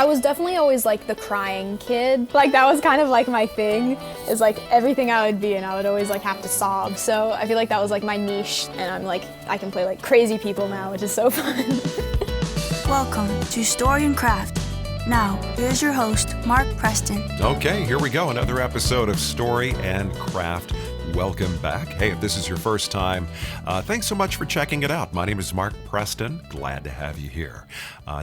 I was definitely always like the crying kid. Like that was kind of like my thing, is like everything I would be in, I would always like have to sob. So I feel like that was like my niche, and I'm like, I can play like crazy people now, which is so fun. Welcome to Story and Craft. Now, here's your host, Mark Preston. Okay, here we go. Another episode of Story and Craft. Welcome back. Hey, if this is your first time, thanks so much for checking it out. My name is Mark Preston. Glad to have you here.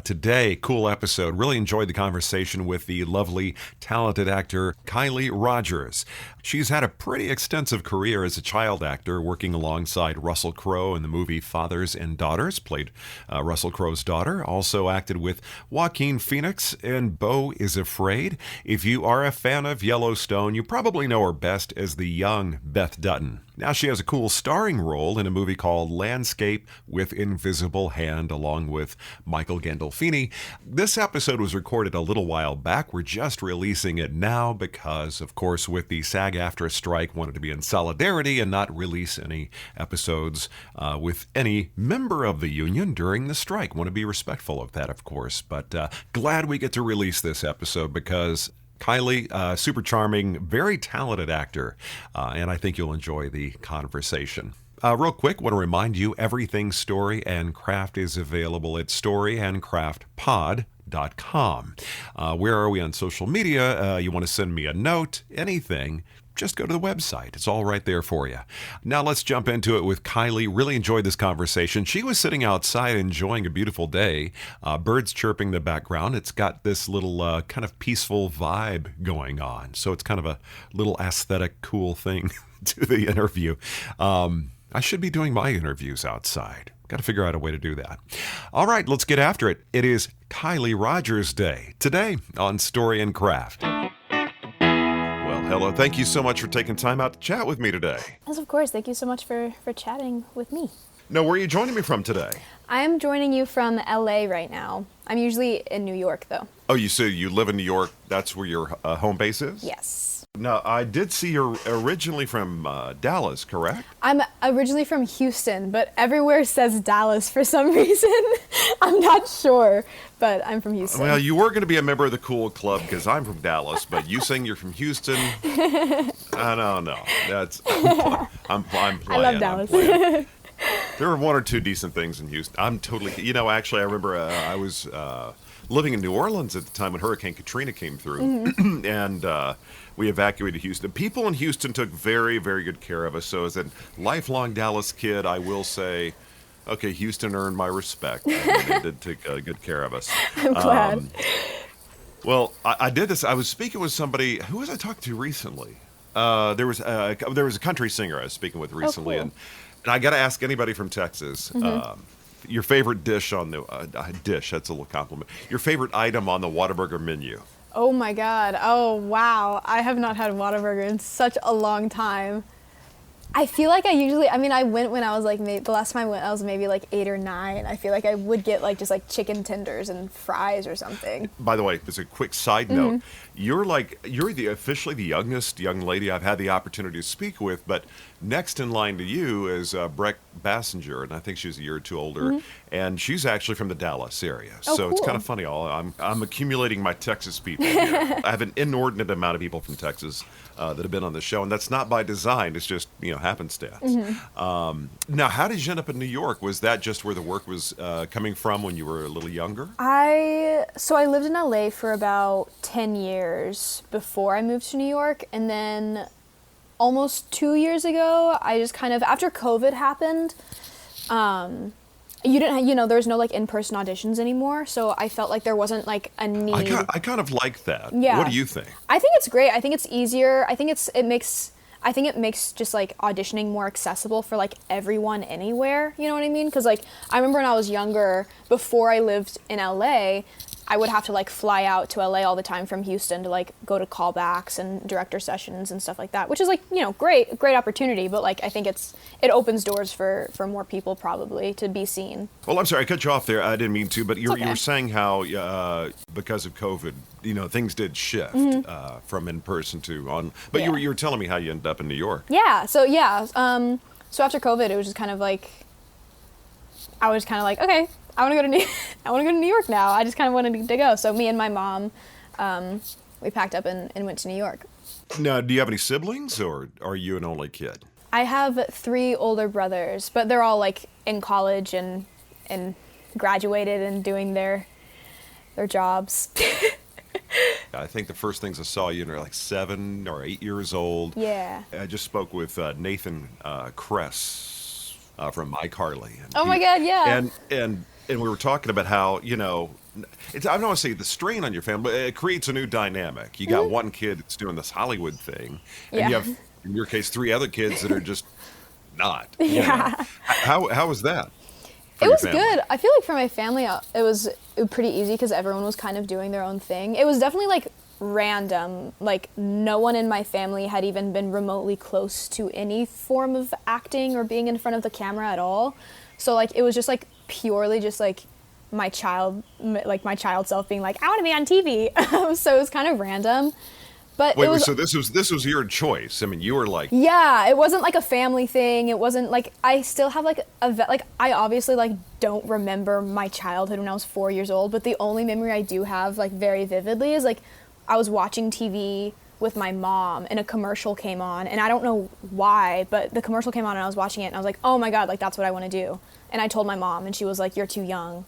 Today, cool episode. Really enjoyed the conversation with the lovely, talented actor Kylie Rogers. She's had a pretty extensive career as a child actor, working alongside Russell Crowe in the movie Fathers and Daughters, played Russell Crowe's daughter. Also acted with Joaquin Phoenix in Beau Is Afraid. If you are a fan of Yellowstone, you probably know her best as the young Beth Dutton. Now she has a cool starring role in a movie called Landscape with Invisible Hand, along with Michael Gandolfini. This episode was recorded a little while back. We're just releasing it now because, of course, with the SAG-AFTRA strike, wanted to be in solidarity and not release any episodes with any member of the union during the strike. Want to be respectful of that, of course, but glad we get to release this episode because Kylie, super charming, very talented actor, and I think you'll enjoy the conversation. Real quick, want to remind you, everything Story and Craft is available at storyandcraftpod.com. Where are we on social media? You want to send me a note, anything, just go to the website. It's all right there for you. Now let's jump into it with Kylie. Really enjoyed this conversation. She was sitting outside enjoying a beautiful day, birds chirping in the background. It's got this little kind of peaceful vibe going on. So it's kind of a little aesthetic, cool thing to the interview. I should be doing my interviews outside. Got to figure out a way to do that. All right, let's get after it. It is Kylie Rogers Day today on Story and Craft. Hello. Thank you so much for taking time out to chat with me today. Yes, of course. Thank you so much for chatting with me. Now, where are you joining me from today? I am joining you from LA right now. I'm usually in New York, though. Oh, you say you live in New York. That's where your home base is? Yes. Now, I did see you're originally from Dallas, correct? I'm originally from Houston, but everywhere says Dallas for some reason. I'm not sure, but I'm from Houston. Well, you were going to be a member of the cool club because I'm from Dallas, but you saying you're from Houston, I don't know. I'm playing. I love Dallas. There are one or two decent things in Houston. I'm totally, actually, I remember I was living in New Orleans at the time when Hurricane Katrina came through, and we evacuated Houston. People in Houston took very, very good care of us. So as a lifelong Dallas kid, I will say, okay, Houston earned my respect. They did take good care of us. I'm glad. Well, I did this. I was speaking with somebody. Who was I talking to recently? There was a country singer I was speaking with recently, cool. and I got to ask anybody from Texas. Your favorite dish on the dish? That's a little compliment. Your favorite item on the Whataburger menu? Oh my God. Oh wow. I have not had Whataburger in such a long time. I feel like I went when I was like, the last time I went, I was maybe like 8 or 9. I feel like I would get like just like chicken tenders and fries or something. By the way, there's a quick side note. You're officially the youngest young lady I've had the opportunity to speak with, but next in line to you is Breck Bassinger, and I think she's a year or two older, and she's actually from the Dallas area. Oh, so cool. It's kind of funny. I'm accumulating my Texas people here. I have an inordinate amount of people from Texas that have been on the show, and that's not by design. It's just happenstance. Now, how did you end up in New York? Was that just where the work was coming from when you were a little younger? I lived in LA for about 10 years before I moved to New York, and then almost 2 years ago, I just kind of, after COVID happened, there's no like in-person auditions anymore, so I felt like there wasn't like a need. I kind of like that. Yeah. What do you think? I think it's great. I think it's easier. I think it makes just like auditioning more accessible for like everyone anywhere. You know what I mean? Because like I remember when I was younger, before I lived in LA, I would have to like fly out to LA all the time from Houston to like go to callbacks and director sessions and stuff like that, which is like, great opportunity, but like I think it opens doors for more people probably to be seen. Well, I'm sorry, I cut you off there. I didn't mean to, but you Okay. were saying how because of COVID, things did shift from in person to on. But Yeah. you were telling me how you ended up in New York. Yeah. So after COVID, it was just kind of like I was kind of like, okay, I want to go to I want to go to New York now. I just kind of wanted to go. So me and my mom, we packed up and went to New York. Now, do you have any siblings, or are you an only kid? I have 3 older brothers, but they're all like in college and graduated and doing their jobs. I think the first things I saw you when you were like 7 or 8 years old. Yeah. I just spoke with Nathan Kress from iCarly. And Oh my God, yeah. And we were talking about how, you know, I don't want to say the strain on your family, but it creates a new dynamic. You got one kid that's doing this Hollywood thing, and Yeah. you have, in your case, 3 other kids that are just not. you Yeah. know. How was that? for It your was family? good. I feel like for my family, it was pretty easy because everyone was kind of doing their own thing. It was definitely like random. Like no one in my family had even been remotely close to any form of acting or being in front of the camera at all. So like it was just like purely just like my child self being like, I want to be on TV. So it was kind of random. But Wait, it was, so this was your choice. I mean, you were like, yeah, it wasn't like a family thing. It wasn't like, I still have like I obviously like don't remember my childhood when I was 4 years old, but the only memory I do have like very vividly is like I was watching TV with my mom and a commercial came on, and I don't know why, but the commercial came on and I was watching it and I was like, oh my God, like that's what I want to do. And I told my mom and she was like, you're too young.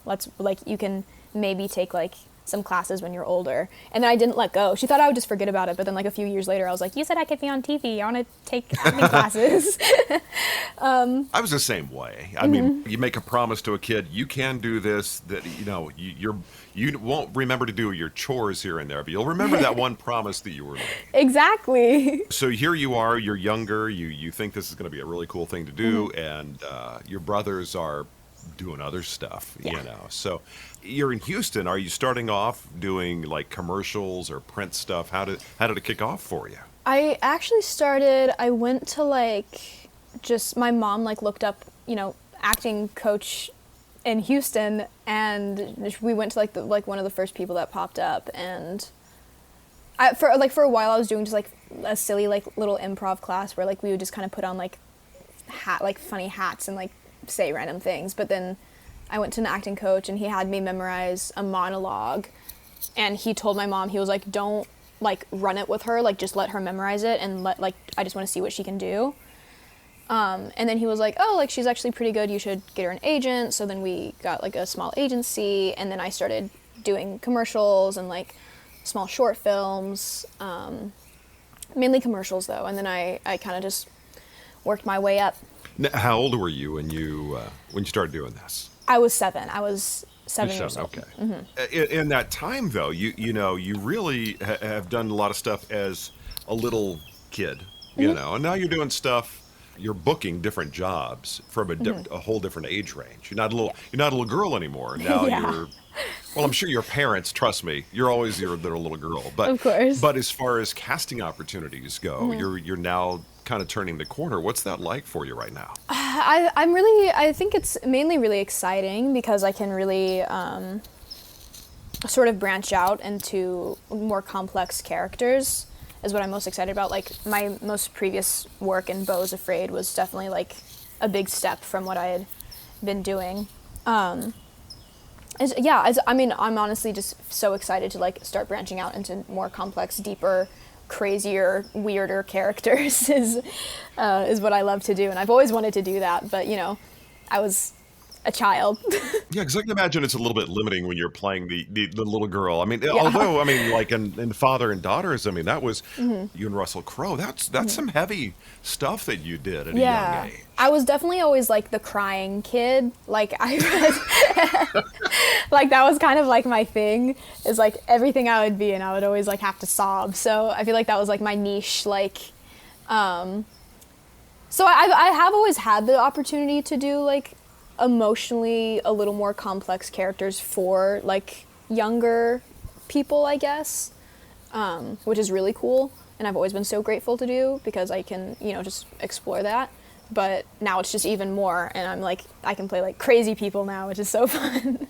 You can maybe take like some classes when you're older. And then I didn't let go. She thought I would just forget about it, but then like a few years later I was like, you said I could be on TV, I want to take acting classes. I was the same way. I mean, you make a promise to a kid, you can do this, that, you know, you won't remember to do your chores here and there, but you'll remember that one promise that you were making. Exactly. So here you are, you're younger, you think this is going to be a really cool thing to do, and your brothers are doing other stuff, Yeah. you know. So you're in Houston. Are you starting off doing like commercials or print stuff? How did it kick off for you? I actually I went to like, just my mom like looked up, you know, acting coach in Houston, and we went to like one of the first people that popped up, and for a while I was doing just like a silly like little improv class where like we would just kind of put on like funny hats and like say random things. But then I went to an acting coach and he had me memorize a monologue, and he told my mom, he was like, don't like run it with her, like just let her memorize it, and I just want to see what she can do. And then he was like, oh, like she's actually pretty good, you should get her an agent. So then we got like a small agency, and then I started doing commercials and like small short films, mainly commercials though, and then I kind of just worked my way up. Now, how old were you when you started doing this? I was 7 years old. Okay. In that time, though, you really have done a lot of stuff as a little kid, you know, and now you're doing stuff. You're booking different jobs from a whole different age range. You're not a little girl anymore. Now Yeah. well, I'm sure your parents, trust me, you're always their little girl. But Of course. But as far as casting opportunities go, you're now kind of turning the corner. What's that like for you right now? I think it's mainly really exciting because I can really sort of branch out into more complex characters is what I'm most excited about. Like my most previous work in Beau Is Afraid was definitely like a big step from what I had been doing. I'm honestly just so excited to like start branching out into more complex, deeper, crazier, weirder characters is what I love to do, and I've always wanted to do that, but you know, I was a child. Yeah, because I can imagine it's a little bit limiting when you're playing the little girl. I mean, although, I mean, like in Father and Daughters, I mean, that was you and Russell Crowe. That's some heavy stuff that you did at a young age. I was definitely always like the crying kid. Like like that was kind of like my thing, is like everything I would be in, I would always like have to sob. So I feel like that was like my niche. Like, so I have always had the opportunity to do like emotionally a little more complex characters for like younger people, I guess, which is really cool, and I've always been so grateful to do because I can, you know, just explore that. But now it's just even more, and I'm like, I can play like crazy people now, which is so fun.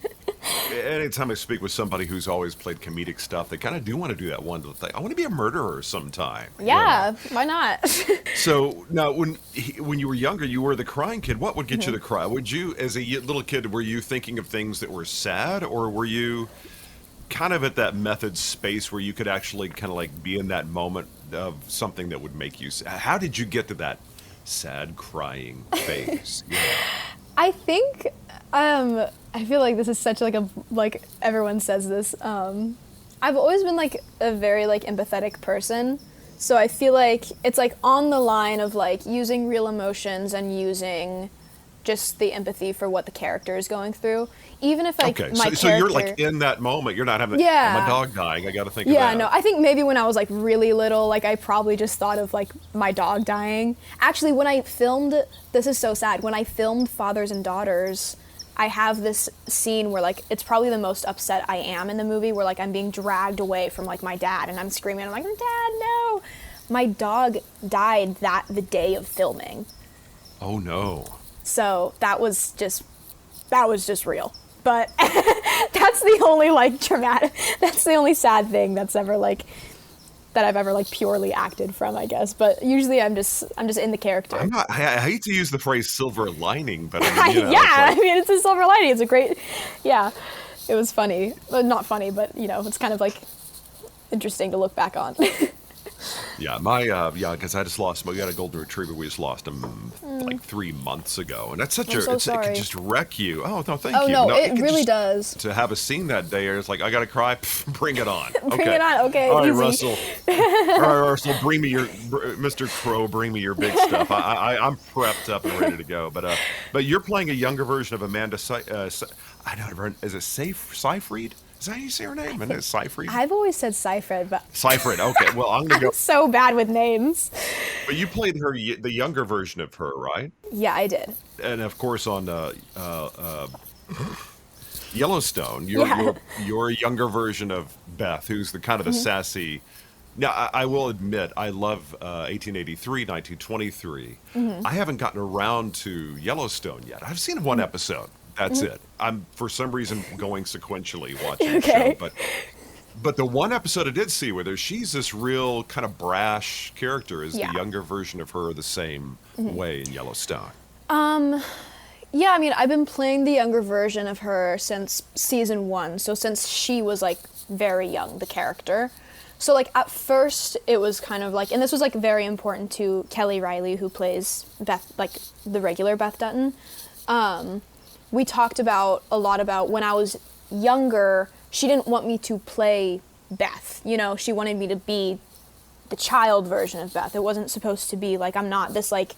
Anytime I speak with somebody who's always played comedic stuff, they kind of do want to do that one little thing. I want to be a murderer sometime. Yeah, why not? So now, when you were younger, you were the crying kid. What would get you to cry? Would you, as a little kid, were you thinking of things that were sad, or were you kind of at that method space where you could actually kind of like be in that moment of something that would make you sad? How did you get to that sad crying phase? Yeah. I think I feel like this is such like everyone says this. I've always been like a very like empathetic person. So I feel like it's like on the line of like using real emotions and using just the empathy for what the character is going through. Even if like Okay, my character, so you're like in that moment. You're not having, Yeah. oh, my dog dying. I got to think of yeah, that. no, I think maybe when I was like really little, like I probably just thought of like my dog dying. Actually, when I filmed, this is so sad, when I filmed Fathers and Daughters, I have this scene where like it's probably the most upset I am in the movie, where like I'm being dragged away from like my dad and I'm screaming, I'm like, Dad, no. My dog died the day of filming. Oh no. So that was just real. But that's the only like that's the only sad thing that's ever like that I've ever like purely acted from, I guess. But usually I'm just in the character. I hate to use the phrase silver lining, but I mean, Yeah, it's like, I mean, it's a silver lining. It's a great, yeah, it was funny. Well, not funny, but you know, it's kind of like interesting to look back on. yeah, because I just lost. We got a golden retriever. We just lost him like 3 months ago, and that's such I'm so it sorry. could just wreck you. Oh no, thank Oh you. no, It it could really just- does. To have a scene that day, it's like I gotta cry. Bring it on. Bring it on. Okay, All right, easy. Russell. All right, Russell. Bring me Mr. Crow. Bring me your big stuff. I'm prepped up and ready to go. But you're playing a younger version of Amanda. I don't know. Is it Seyfried? Is that how you say her name? Isn't it Seyfried? I've always said Seyfried, but Seyfried. Okay. Well, I'm gonna go. I'm so bad with names. But you played her, the younger version of her, right? Yeah, I did. And of course, on Yellowstone, Yeah. you're a younger version of Beth, who's the kind of the sassy. Now, I will admit, I love 1883, 1923. I haven't gotten around to Yellowstone yet. I've seen one episode. That's it. I'm for some reason going sequentially watching the show, Okay. but the one episode I did see with her, she's this real kind of brash character. Is Yeah. the younger version of her the same way in Yellowstone? Yeah, I mean, I've been playing the younger version of her since season 1. So since she was like very young, the character. So like at first it was kind of like, and this was like very important to Kelly Riley, who plays Beth, like the regular Beth Dutton. We talked a lot about when I was younger, she didn't want me to play Beth. You know, she wanted me to be the child version of Beth. It wasn't supposed to be like, I'm not this like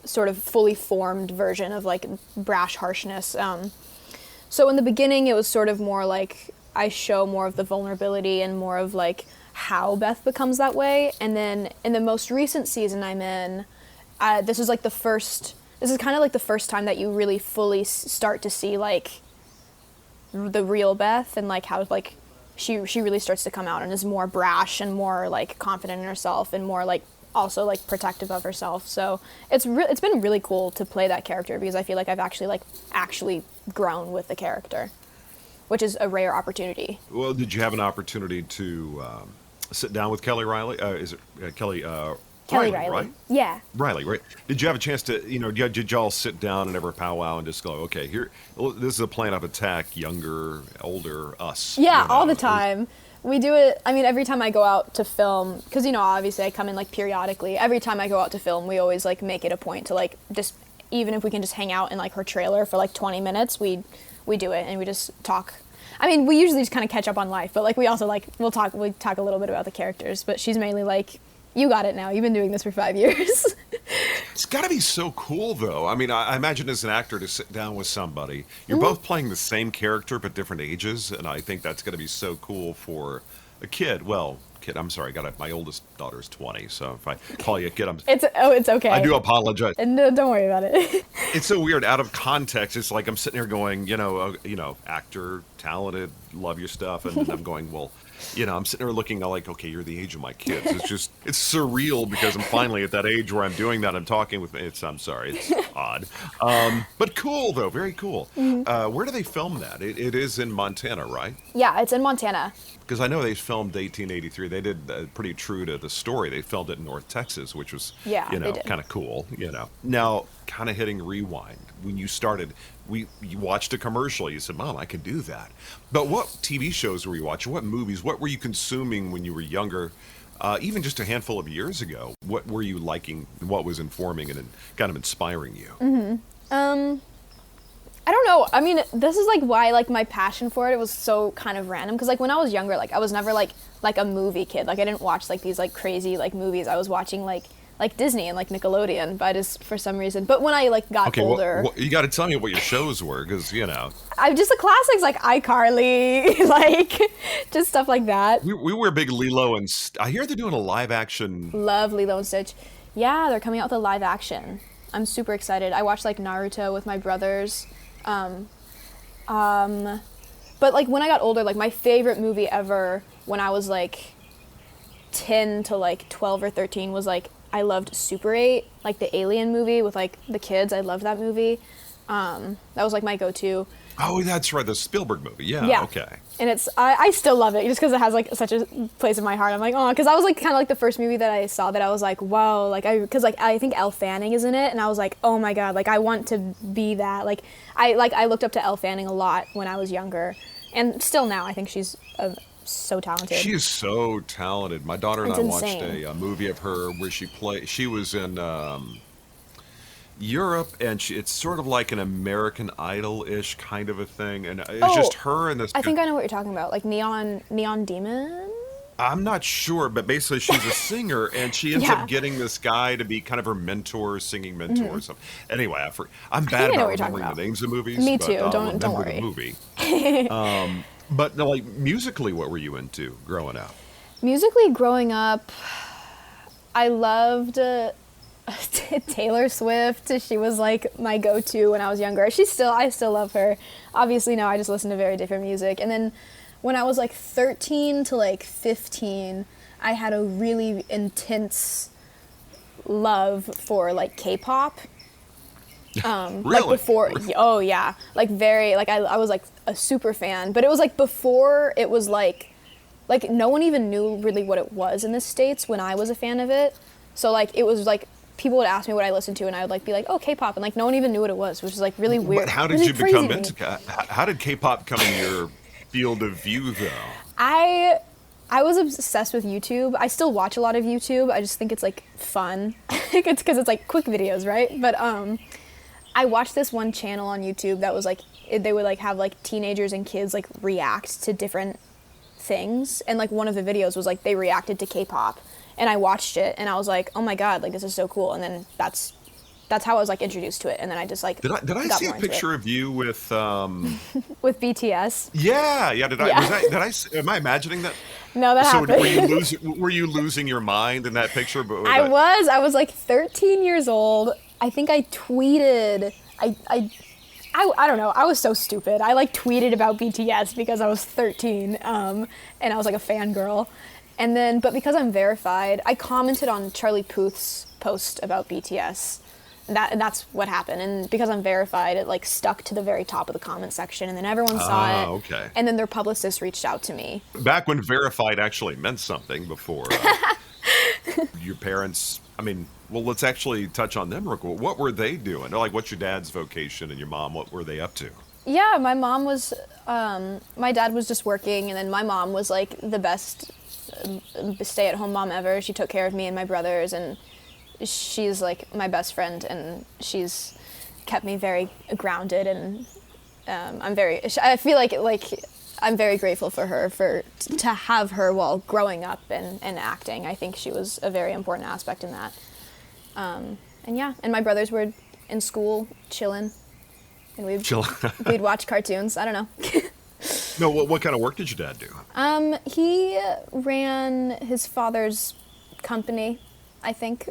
sort of fully formed version of like brash harshness. So in the beginning, it was sort of more like I show more of the vulnerability and more of like how Beth becomes that way. And then in the most recent season I'm in, this is kind of like the first time that you really fully start to see like the real Beth and like how like she really starts to come out and is more brash and more like confident in herself and more like also like protective of herself. So it's been really cool to play that character because I feel like I've actually grown with the character, which is a rare opportunity. Well, did you have an opportunity to sit down with Kelly Riley? Is it Kelly? Kelly Riley, Riley. right? Yeah. Riley, right? Did you have a chance to, did y'all sit down and ever powwow and just go, okay, this is a plan of attack, younger, older, us? Yeah, all the time. We do it, I mean, every time I go out to film, because, obviously I come in, like, periodically. Every time I go out to film, we always, like, make it a point to, like, just, even if we can just hang out in, like, her trailer for, like, 20 minutes, we do it, and we just talk. I mean, we usually just kind of catch up on life, but, like, we also, like, we talk a little bit about the characters, but she's mainly, like, you got it now. You've been doing this for 5 years. It's got to be so cool, though. I mean, I imagine as an actor to sit down with somebody, you're both playing the same character but different ages, and I think that's going to be so cool for a kid. Well, kid. I'm sorry. My oldest daughter is 20, so if I call you a kid, It's okay. I do apologize. And don't worry about it. It's so weird. Out of context, it's like I'm sitting here going, actor, talented, love your stuff, and I'm going, well, I'm sitting there looking like, okay, you're the age of my kids. It's surreal because I'm finally at that age where I'm doing that. I'm talking with. I'm sorry, it's odd, but cool though, very cool. Where do they film that? It is in Montana, right? Yeah, it's in Montana. Because I know they filmed 1883. They did pretty true to the story. They filmed it in North Texas, which was, kind of cool, Now, kind of hitting rewind. When you started, you watched a commercial. You said, Mom, I can do that. But what TV shows were you watching? What movies? What were you consuming when you were younger? Even just a handful of years ago, what were you liking? What was informing and kind of inspiring you? I don't know. I mean, this is like why like my passion for it was so kind of random. Because like when I was younger, like I was never like a movie kid. Like I didn't watch like these like crazy like movies. I was watching like Disney and like Nickelodeon, but just for some reason. But when I like got older, you got to tell me what your shows were, because I'm just the classics like iCarly, like just stuff like that. We were big Lilo and I hear they're doing a live action. Love Lilo and Stitch. Yeah, they're coming out with a live action. I'm super excited. I watched like Naruto with my brothers. But like when I got older, like my favorite movie ever when I was like 10 to like 12 or 13 was like I loved Super 8, like the Alien movie with like the kids. I loved that movie. That was like my go-to. Oh, that's right, the Spielberg movie. Yeah. Okay. And I still love it just because it has like such a place in my heart. I'm like, oh, because that was like kind of like the first movie that I saw that I was like, whoa, like because like I think Elle Fanning is in it, and I was like, oh my god, like I want to be that. Like I looked up to Elle Fanning a lot when I was younger, and still now I think she's so talented. She is so talented. My daughter and I watched insane. a movie of her where she was in Europe, and it's sort of like an American Idol-ish kind of a thing, and it's just her and this. I think I know what you're talking about, like Neon Demon. I'm not sure, but basically she's a singer, and she ends up getting this guy to be kind of her mentor, singing mentor or something. Anyway, I'm bad about remembering the names of movies. Me too. But Don't worry. The movie. But no, like musically, what were you into growing up? Musically, growing up, I loved Taylor Swift. She was like my go-to when I was younger. I still love her. Obviously now I just listen to very different music. And then when I was like 13 to like 15, I had a really intense love for like K-pop. Really? Like before, oh yeah, like very, like I was like a super fan, but it was like before it was like no one even knew really what it was in the States when I was a fan of it. So like it was like people would ask me what I listened to, and I would like be like, oh, K-pop, and like no one even knew what it was, which is like really weird. But how did you become into? How did K-pop come in your field of view, though? I was obsessed with YouTube. I still watch a lot of YouTube. I just think it's like fun. It's because it's like quick videos, right? But I watched this one channel on YouTube that was like they would like have like teenagers and kids like react to different things, and like one of the videos was like they reacted to K-pop. And I watched it, and I was like, "Oh my god, like this is so cool!" And then that's how I was like introduced to it. And then I just like did I see a picture of you with with BTS? Yeah. Am I imagining that? No, that happened. Were you losing your mind in that picture? I was like 13 years old. I think I tweeted. I don't know. I was so stupid. I like tweeted about BTS because I was 13, and I was like a fangirl. And then, but because I'm verified, I commented on Charlie Puth's post about BTS. That's what happened. And because I'm verified, it like stuck to the very top of the comment section, and then everyone saw it. Okay. And then their publicist reached out to me. Back when verified actually meant something before your parents, I mean, well, let's actually touch on them real quick. What were they doing? Like, what's your dad's vocation and your mom? What were they up to? Yeah, my mom was, my dad was just working, and then my mom was like the best stay-at-home mom ever. She took care of me and my brothers, and she's like my best friend, and she's kept me very grounded, and I feel like I'm very grateful for her to have her while growing up and acting. I think she was a very important aspect in that. And my brothers were in school chilling, and we'd watch cartoons. I don't know. No, what kind of work did your dad do? He ran his father's company, I think.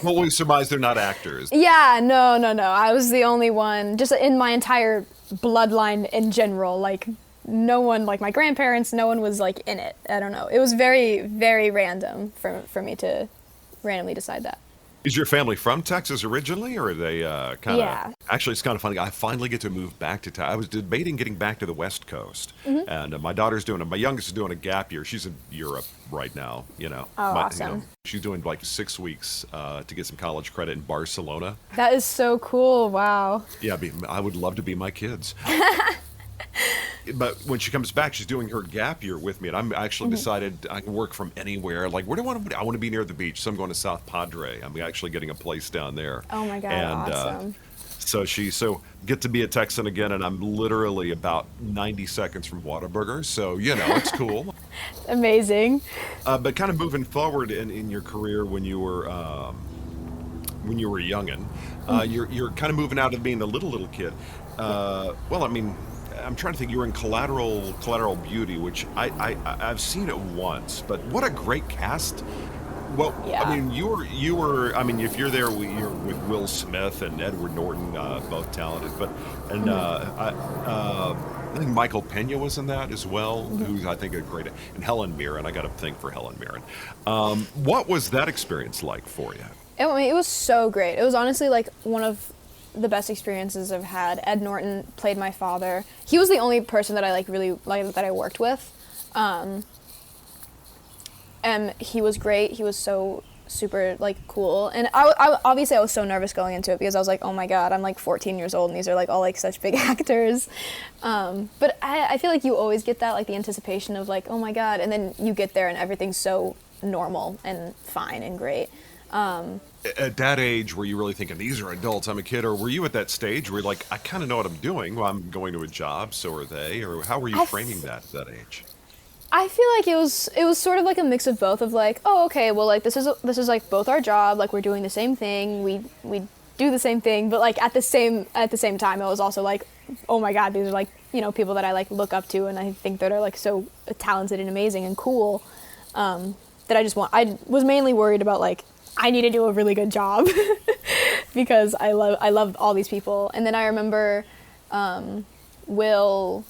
Well, we surmise they're not actors. Yeah, no. I was the only one, just in my entire bloodline in general. Like, no one, like my grandparents, no one was like in it. I don't know. It was very, very random for me to randomly decide that. Is your family from Texas originally, or are they kind of? Yeah. Actually, it's kind of funny. I finally get to move back to Texas. I was debating getting back to the West Coast, Mm-hmm. and my youngest is doing a gap year. She's in Europe right now. Oh, awesome. She's doing like 6 weeks to get some college credit in Barcelona. That is so cool. Wow. Yeah, I would love to be my kids. But when she comes back, she's doing her gap year with me, and I'm actually decided I can work from anywhere. Like, where do I want to be? I want to be near the beach, so I'm going to South Padre. I'm actually getting a place down there. Oh my God, and, awesome. So get to be a Texan again, and I'm literally about 90 seconds from Whataburger, so it's cool. Amazing. But kind of moving forward in your career when you were youngin', you're kind of moving out of being a little kid. Well, I mean, I'm trying to think. You were in Collateral Beauty, which I've seen it once, but what a great cast. Well, Yeah. I mean, you were. I mean, if you're there, you're with Will Smith and Edward Norton, both talented. But I think Michael Pena was in that as well, who's I think a great. And Helen Mirren. I got to thank for Helen Mirren. What was that experience like for you? It was so great. It was honestly like one of the best experiences I've had. Ed Norton played my father. He was the only person that I that I worked with. And he was great. He was so super like cool. And I obviously I was so nervous going into it because I was like, oh my God, I'm like 14 years old and these are like all like such big actors. But I feel like you always get that, like the anticipation of like, oh my God, and then you get there and everything's so normal and fine and great. At that age, were you really thinking, these are adults, I'm a kid? Or were you at that stage where you're like, I kind of know what I'm doing. Well, I'm going to a job, so are they? Or how were you framing that at that age? I feel like it was sort of like a mix of both of like, oh, okay, well, like this is like both our job, like we're doing the same thing, we do the same thing, but like at the same time, it was also like, oh my God, these are like, people that I like look up to and I think that are like so talented and amazing and cool, that I was mainly worried about like, I need to do a really good job because I love all these people. And then I remember Will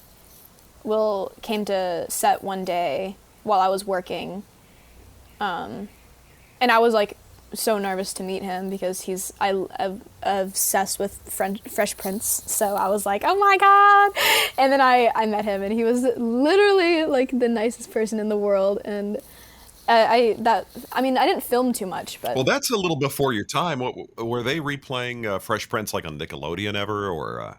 came to set one day while I was working, and I was like so nervous to meet him because I'm obsessed with Fresh Prince, so I was like, oh my God. And then I met him and he was literally like the nicest person in the world. And I didn't film too much, but... Well, that's a little before your time. Were they replaying Fresh Prince like on Nickelodeon ever, or...?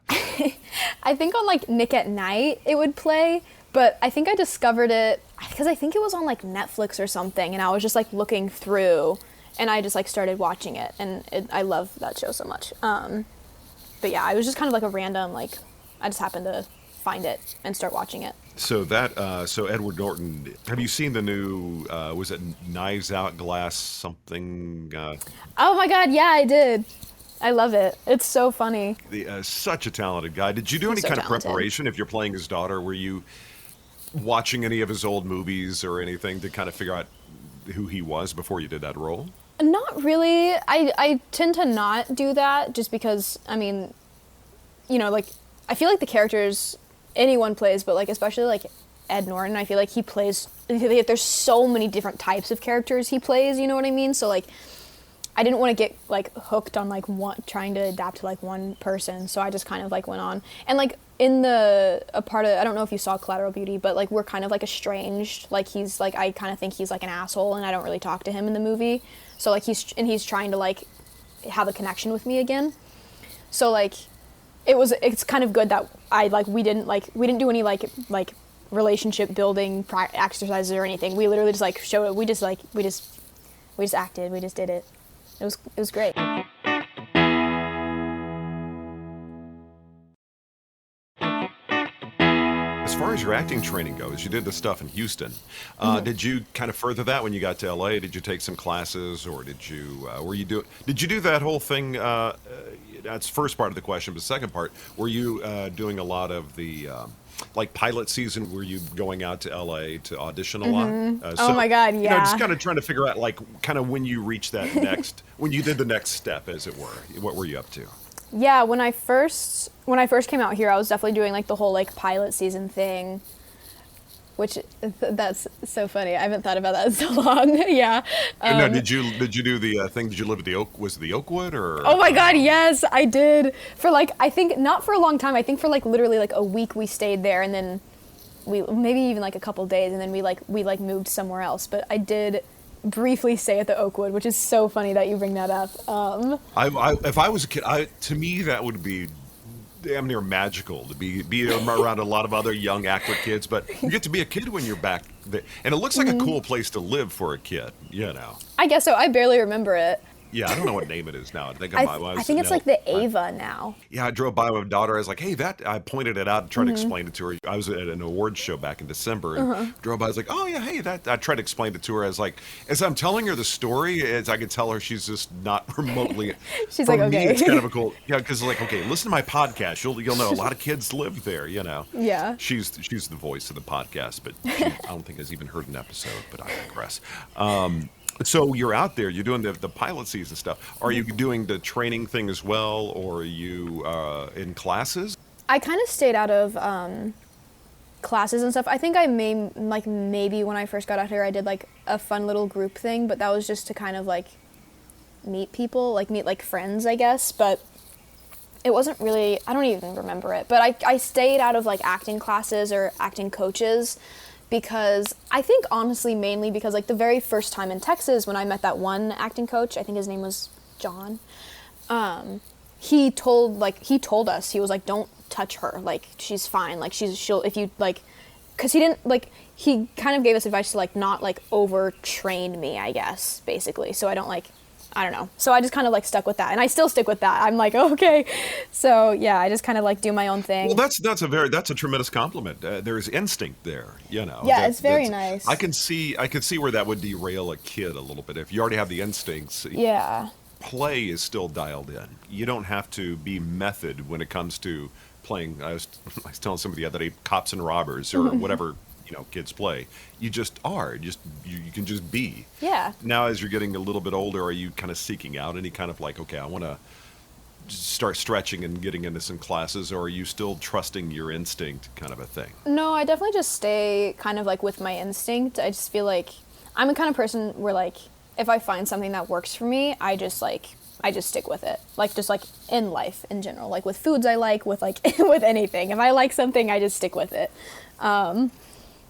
I think on like Nick at Night it would play, but I think I discovered it because I think it was on like Netflix or something, and I was just like looking through, and I just like started watching it, and I love that show so much. But yeah, it was just kind of like a random, like, I just happened to find it and start watching it. So Edward Norton, have you seen the new, was it Knives Out Glass something? Oh my God, yeah, I did. I love it. It's so funny. Such a talented guy. Did you do any kind of preparation if you're playing his daughter? Were you watching any of his old movies or anything to kind of figure out who he was before you did that role? Not really. I tend to not do that just because, I mean, like, I feel like the characters anyone plays, but like especially like Ed Norton, I feel like he plays, there's so many different types of characters he plays, you know what I mean? So like, I didn't want to get like hooked on like trying to adapt to like one person, so I just kind of like went on. And like in a part of, I don't know if you saw Collateral Beauty, but like we're kind of like estranged. Like he's like, I kind of think he's like an asshole, and I don't really talk to him in the movie. So like he's trying to like have a connection with me again. So like it's kind of good that we didn't do any like relationship building exercises or anything. We literally just like showed it. We just acted. We just did it. It was great. as far as your acting training goes, you did the stuff in Houston. Did you kind of further that when you got to LA? Did you take some classes, or did you do that whole thing? That's the first part of the question, but the second part, were you doing a lot of the like pilot season? Were you going out to LA to audition a lot? Oh my God, You know, yeah. just kind of trying to figure out like kind of when you reached that next, when you did the next step, as it were. What were you up to? Yeah, when I first came out here, I was definitely doing like the whole like pilot season thing, which that's so funny. I haven't thought about that in so long. Yeah. No, did you do the thing? Did you live at was it the Oakwood or? Oh my God, yes, I did. For like, I think not for a long time. I think for like literally like a week we stayed there, and then we maybe even like a couple days, and then we moved somewhere else. But I did briefly stay at the Oakwood, which is so funny that you bring that up. If I was a kid, to me that would be damn near magical to be around a lot of other young actor kids. But you get to be a kid when you're back there, and it looks like a cool place to live for a kid. You know. I guess so. I barely remember it. Yeah, I don't know what name it is now. I think I think it's like the Ava now. Yeah, I drove by with my daughter. I was like, hey, I pointed it out and tried to explain it to her. I was at an awards show back in December and drove by. I was like, oh, yeah, hey, I tried to explain it to her. I was like, as I'm telling her the story, as I could tell her she's just not remotely. She's for like, me, okay. it's kind of a cool, yeah, because like, okay, listen to my podcast. You'll know a lot of kids live there, you know. Yeah. She's the voice of the podcast, but I don't think has even heard an episode, but I digress. So you're out there, you're doing the pilot season stuff. Are you doing the training thing as well, or are you in classes? I kind of stayed out of classes and stuff. I think maybe when I first got out here, I did like a fun little group thing, but that was just to kind of like meet people, like meet like friends, I guess. But it wasn't really, I don't even remember it. But I stayed out of like acting classes or acting coaches, because I think honestly mainly because like the very first time in Texas when I met that one acting coach, I think his name was John, he told us, he was like, don't touch her, like she's fine, like she'll if you like, because he didn't like, he kind of gave us advice to like not like overtrain me, I guess, basically, so I don't know. So I just kind of like stuck with that, and I still stick with that. I'm like, okay. So yeah, I just kind of like do my own thing. Well, that's a tremendous compliment. There's instinct there, you know. Yeah, it's very nice. I can see where that would derail a kid a little bit if you already have the instincts. Yeah. Play is still dialed in. You don't have to be method when it comes to playing. I was telling somebody the other day, cops and robbers or whatever. You know, kids play. You just are. You can just be. Yeah. Now, as you're getting a little bit older, are you kind of seeking out any kind of like, okay, I want to start stretching and getting into some classes, or are you still trusting your instinct kind of a thing? No, I definitely just stay kind of like with my instinct. I just feel like I'm the kind of person where like if I find something that works for me, I just stick with it. Like just like in life in general, like with foods I like, with like with anything. If I like something, I just stick with it.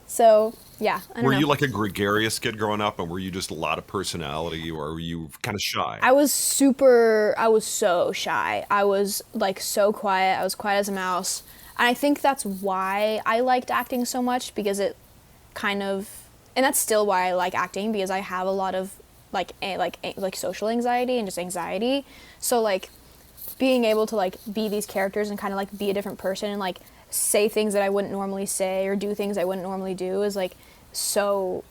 So yeah, I don't know. Were you like a gregarious kid growing up, and were you just a lot of personality, or were you kind of shy? I was so shy. I was like so quiet. I was quiet as a mouse. And I think that's why I liked acting so much, because it kind of, and that's still why I like acting, because I have a lot of like social anxiety and just anxiety. So like being able to like be these characters and kind of like be a different person and like say things that I wouldn't normally say or do things I wouldn't normally do is like so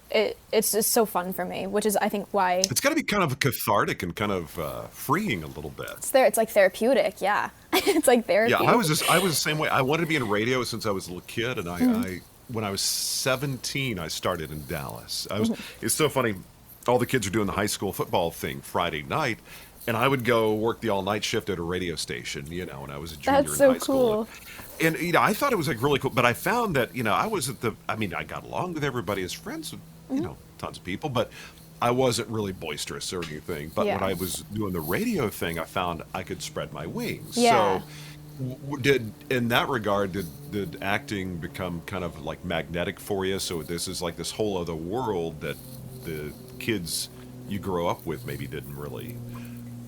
it's just so fun for me, which is I think why it's got to be kind of cathartic and kind of freeing a little bit. It's like therapeutic. Yeah. It's like therapy. Yeah, I was the same way. I wanted to be in radio since I was a little kid, and I when I was 17 I started in Dallas. It's so funny, all the kids are doing the high school football thing Friday night, and I would go work the all-night shift at a radio station, you know, when I was a junior That's in so high school. cool. And you know, I thought it was like really cool, but I found that, you know, I got along with everybody as friends with, you know, tons of people, but I wasn't really boisterous or anything. But Yeah. when I was doing the radio thing, I found I could spread my wings. Yeah. So in that regard, did acting become kind of like magnetic for you? So this is like this whole other world that the kids you grow up with maybe didn't really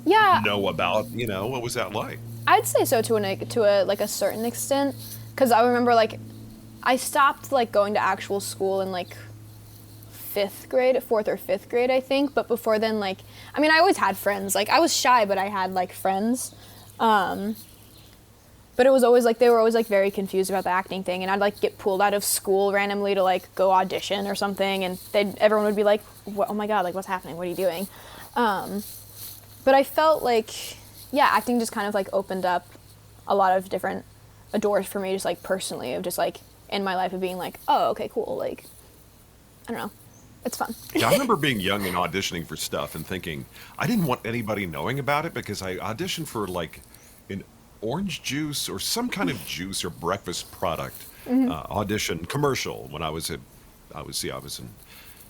know about, you know. What was that like? I'd say so to a certain extent, because I remember like I stopped like going to actual school in like fourth or fifth grade, I think. But before then, like, I mean, I always had friends. Like I was shy, but I had like friends. But it was always like, they were always like very confused about the acting thing, and I'd like get pulled out of school randomly to like go audition or something, and everyone would be like, oh my God, like what's happening? What are you doing? But I felt like, yeah, acting just kind of like opened up a lot of different doors for me, just like personally, of just like in my life of being like, oh, okay, cool. Like, I don't know. It's fun. Yeah, I remember being young and auditioning for stuff and thinking I didn't want anybody knowing about it because I auditioned for like an orange juice or some kind of juice or breakfast product audition commercial when I was in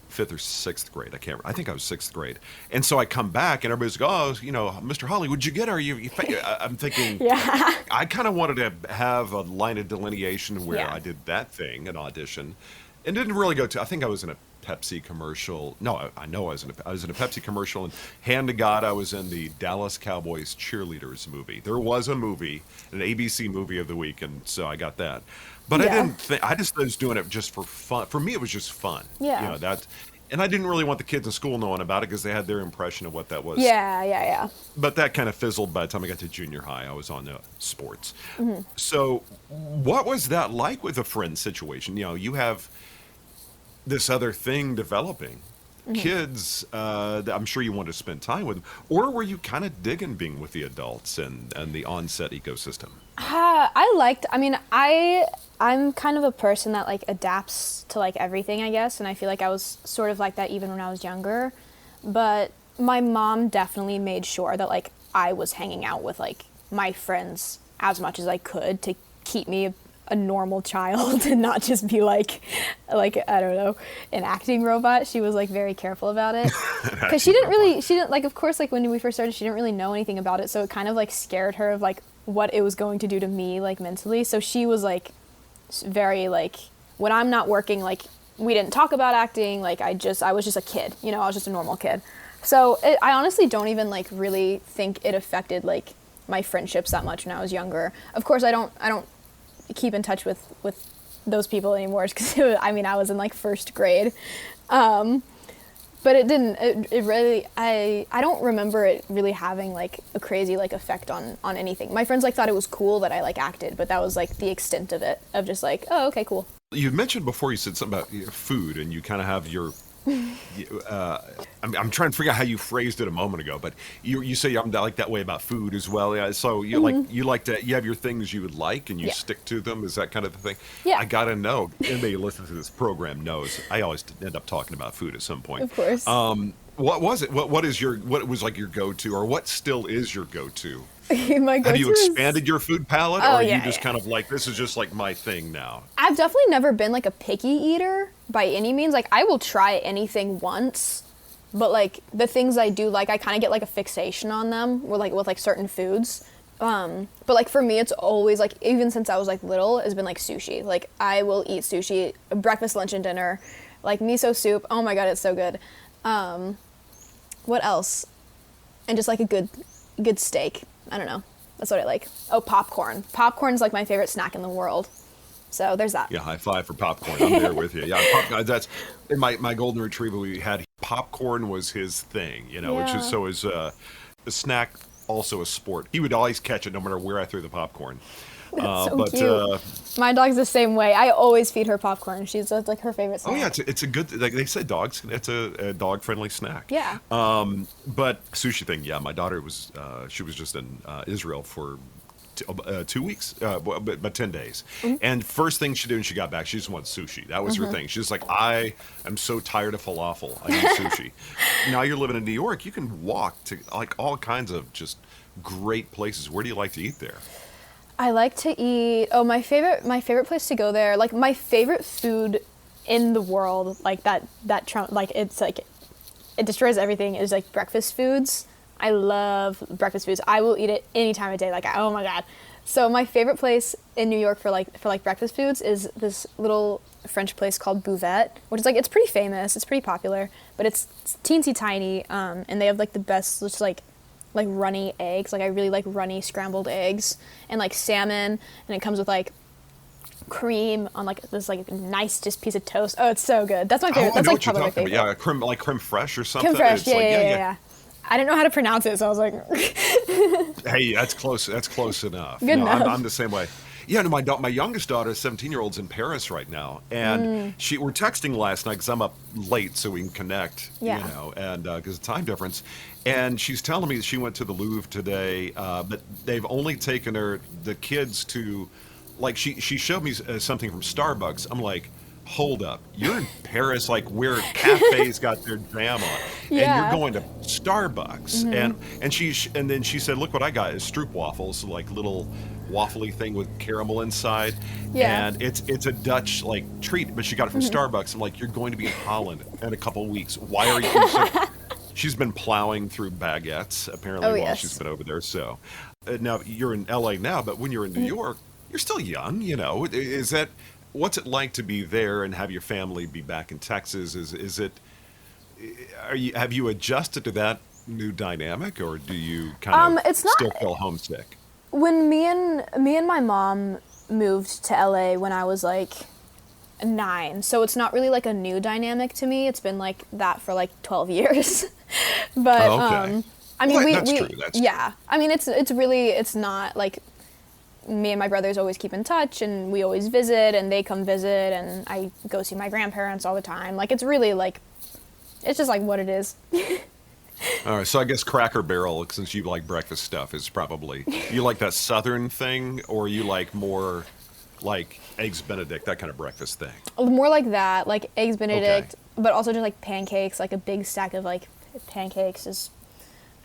fifth or sixth grade. I think I was sixth grade. And so I come back and everybody's like, oh, Mr. Holly, what'd you get? I'm thinking, Yeah. I kind of wanted to have a line of delineation where Yeah. I did that thing, an audition, and didn't really go to, I think I was in a Pepsi commercial. No, I know I was in a Pepsi commercial, and hand to God, I was in the Dallas Cowboys cheerleaders movie. There was a movie, an ABC movie of the week, and so I got that. But I Yeah. didn't think, I just was doing it just for fun. For me, it was just fun. Yeah. And I didn't really want the kids in school knowing about it because they had their impression of what that was. Yeah. But that kind of fizzled by the time I got to junior high. I was on sports. Mm-hmm. So what was that like with a friend situation? You have this other thing developing. Kids, that I'm sure you want to spend time with them. Or were you kind of digging being with the adults and the on-set ecosystem? I'm kind of a person that like adapts to like everything, I guess, and I feel like I was sort of like that even when I was younger. But my mom definitely made sure that like I was hanging out with like my friends as much as I could to keep me a normal child and not just be like I don't know, an acting robot. She was like very careful about it because she didn't like, of course, like when we first started, she didn't really know anything about it, so it kind of like scared her of like what it was going to do to me like mentally. So she was like very like, when I'm not working, like we didn't talk about acting, like I was just a kid, I was just a normal kid. So I honestly don't even like really think it affected like my friendships that much when I was younger. Of course I don't keep in touch with those people anymore because I was in like first grade, but it didn't, it really, I don't remember it really having like a crazy like effect on anything. My friends like thought it was cool that I like acted, but that was like the extent of it, of just like, oh, okay, cool. You mentioned before, you said something about food, and you kind of have your I'm trying to figure out how you phrased it a moment ago, but you say I'm like that way about food as well. Yeah, so you you have your things you would like and you stick to them. Is that kind of the thing? Yeah. I gotta know. Anybody listening to this program knows I always end up talking about food at some point. Of course. What was it? What was like your go-to, or what still is your go-to? My go-to Have you expanded your food palette, or Oh, are you yeah, just yeah. kind of like, this is just like my thing now? I've definitely never been like a picky eater by any means. Like I will try anything once, but like the things I do like, I kind of get like a fixation on them with like certain foods. But like for me, it's always like, even since I was like little, it's been like sushi. Like I will eat sushi, breakfast, lunch, and dinner, like miso soup. Oh my God, it's so good. What else? And just like a good steak. I don't know. That's what I like. Oh, popcorn. Popcorn's like my favorite snack in the world. So there's that. Yeah, high five for popcorn. I'm there with you. Yeah, that's in my golden retriever. We had popcorn was his thing, which is so is a snack, also a sport. He would always catch it no matter where I threw the popcorn. That's so cute. My dog's the same way. I always feed her popcorn. That's like her favorite snack. Oh yeah, it's a good, like they say, dogs. It's a dog friendly snack. Yeah. But sushi thing, yeah. My daughter was she was just in Israel for 2 weeks, but 10 days. Mm-hmm. And first thing she did when she got back, she just wanted sushi. That was her thing. She's like, I am so tired of falafel. I need sushi. Now you're living in New York. You can walk to like all kinds of just great places. Where do you like to eat there? I like to eat. Oh, my favorite place to go there. Like my favorite food in the world. Like it's like it destroys everything. Is like breakfast foods. I love breakfast foods. I will eat it any time of day. Like, oh my God. So my favorite place in New York for breakfast foods is this little French place called Bouvette, which is like, it's pretty famous. It's pretty popular, but it's teensy tiny. And they have like the best, just like runny eggs. Like I really like runny scrambled eggs and like salmon. And it comes with like cream on like this like nice just piece of toast. Oh, it's so good. That's my favorite. That's like probably my favorite. Yeah, creme fraiche or something. Creme fraiche. It's Yeah. I didn't know how to pronounce it, so I was like, Hey, that's close. That's close enough. Good No, enough. I'm the same way. Yeah, no, my youngest daughter, 17-year-old's in Paris right now, and we're texting last night because I'm up late so we can connect, Yeah. you know, and because of time difference. And she's telling me that she went to the Louvre today, but they've only taken the kids to, like, she showed me something from Starbucks. I'm like, hold up, you're in Paris, like where cafes got their jam on, and Yeah. you're going to Starbucks, and then she said, look what I got is Stroop waffles, like little waffly thing with caramel inside, Yeah. and it's a Dutch like treat, but she got it from Starbucks. I'm like, you're going to be in Holland in a couple of weeks. Why are you? She's been plowing through baguettes apparently Oh, while yes. she's been over there. So now you're in LA now, but when you're in New York, you're still young. You know, is that what's it like to be there and have your family be back in Texas? Is it? Have you adjusted to that new dynamic, or do you kind of It's not- still feel homesick? when me and my mom moved to LA when I was like 9, so it's not really like a new dynamic to me. It's been like that for like 12 years. But Oh, okay. I mean, Well, we that's true, that's yeah. I mean, it's not like me and my brothers always keep in touch, and we always visit, and they come visit, and I go see my grandparents all the time. Like, it's really like, it's just like what it is. All right, so I guess Cracker Barrel, since you like breakfast stuff, is probably you like that Southern thing, or you like more like Eggs Benedict, that kind of breakfast thing. More like that, like Eggs Benedict, but also just like pancakes, like a big stack of like pancakes is,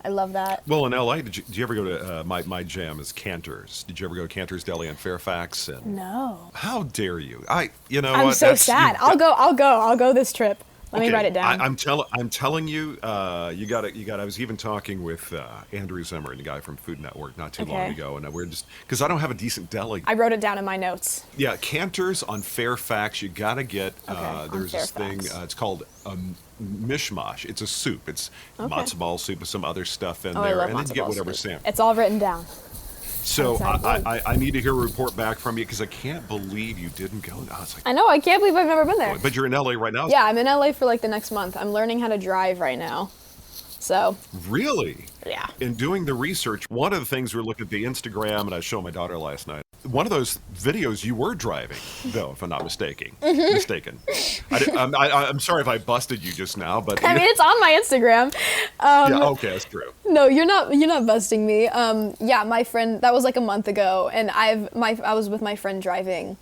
I love that. Well, in LA, did you ever go to my jam is Cantor's? Did you ever go to Cantor's Deli in Fairfax? And No. how dare you? You know I'm what? so That's- sad. you- I'll go this trip. Let me Okay, write it down. I'm telling you, you got to. I was even talking with Andrew Zimmer, the guy from Food Network, not too long Okay. ago, and we're just because I don't have a decent deli. I wrote it down in my notes. Yeah, Cantor's on Fairfax. You got to get. Okay, on There's this thing. Fairfax. It's called mishmash. It's a soup. It's Okay. matzo ball soup with some other stuff in Oh, I there, love and then you matzo get ball whatever soup. sandwich. It's all written down. So That sounds I need to hear a report back from you because I can't believe you didn't go. I was like, I know. I can't believe I've never been there. but you're in LA right now. Yeah, I'm in LA for like the next month. I'm learning how to drive right now. So, Really? yeah. In doing the research, one of the things we're looking at the Instagram, and I showed my daughter last night. One of those videos you were driving, though, if I'm not mistaken. I'm sorry if I busted you just now, but I mean, it's on my Instagram. yeah, okay, that's true. No, you're not busting me. Yeah, my friend, that was like a month ago, and I was with my friend driving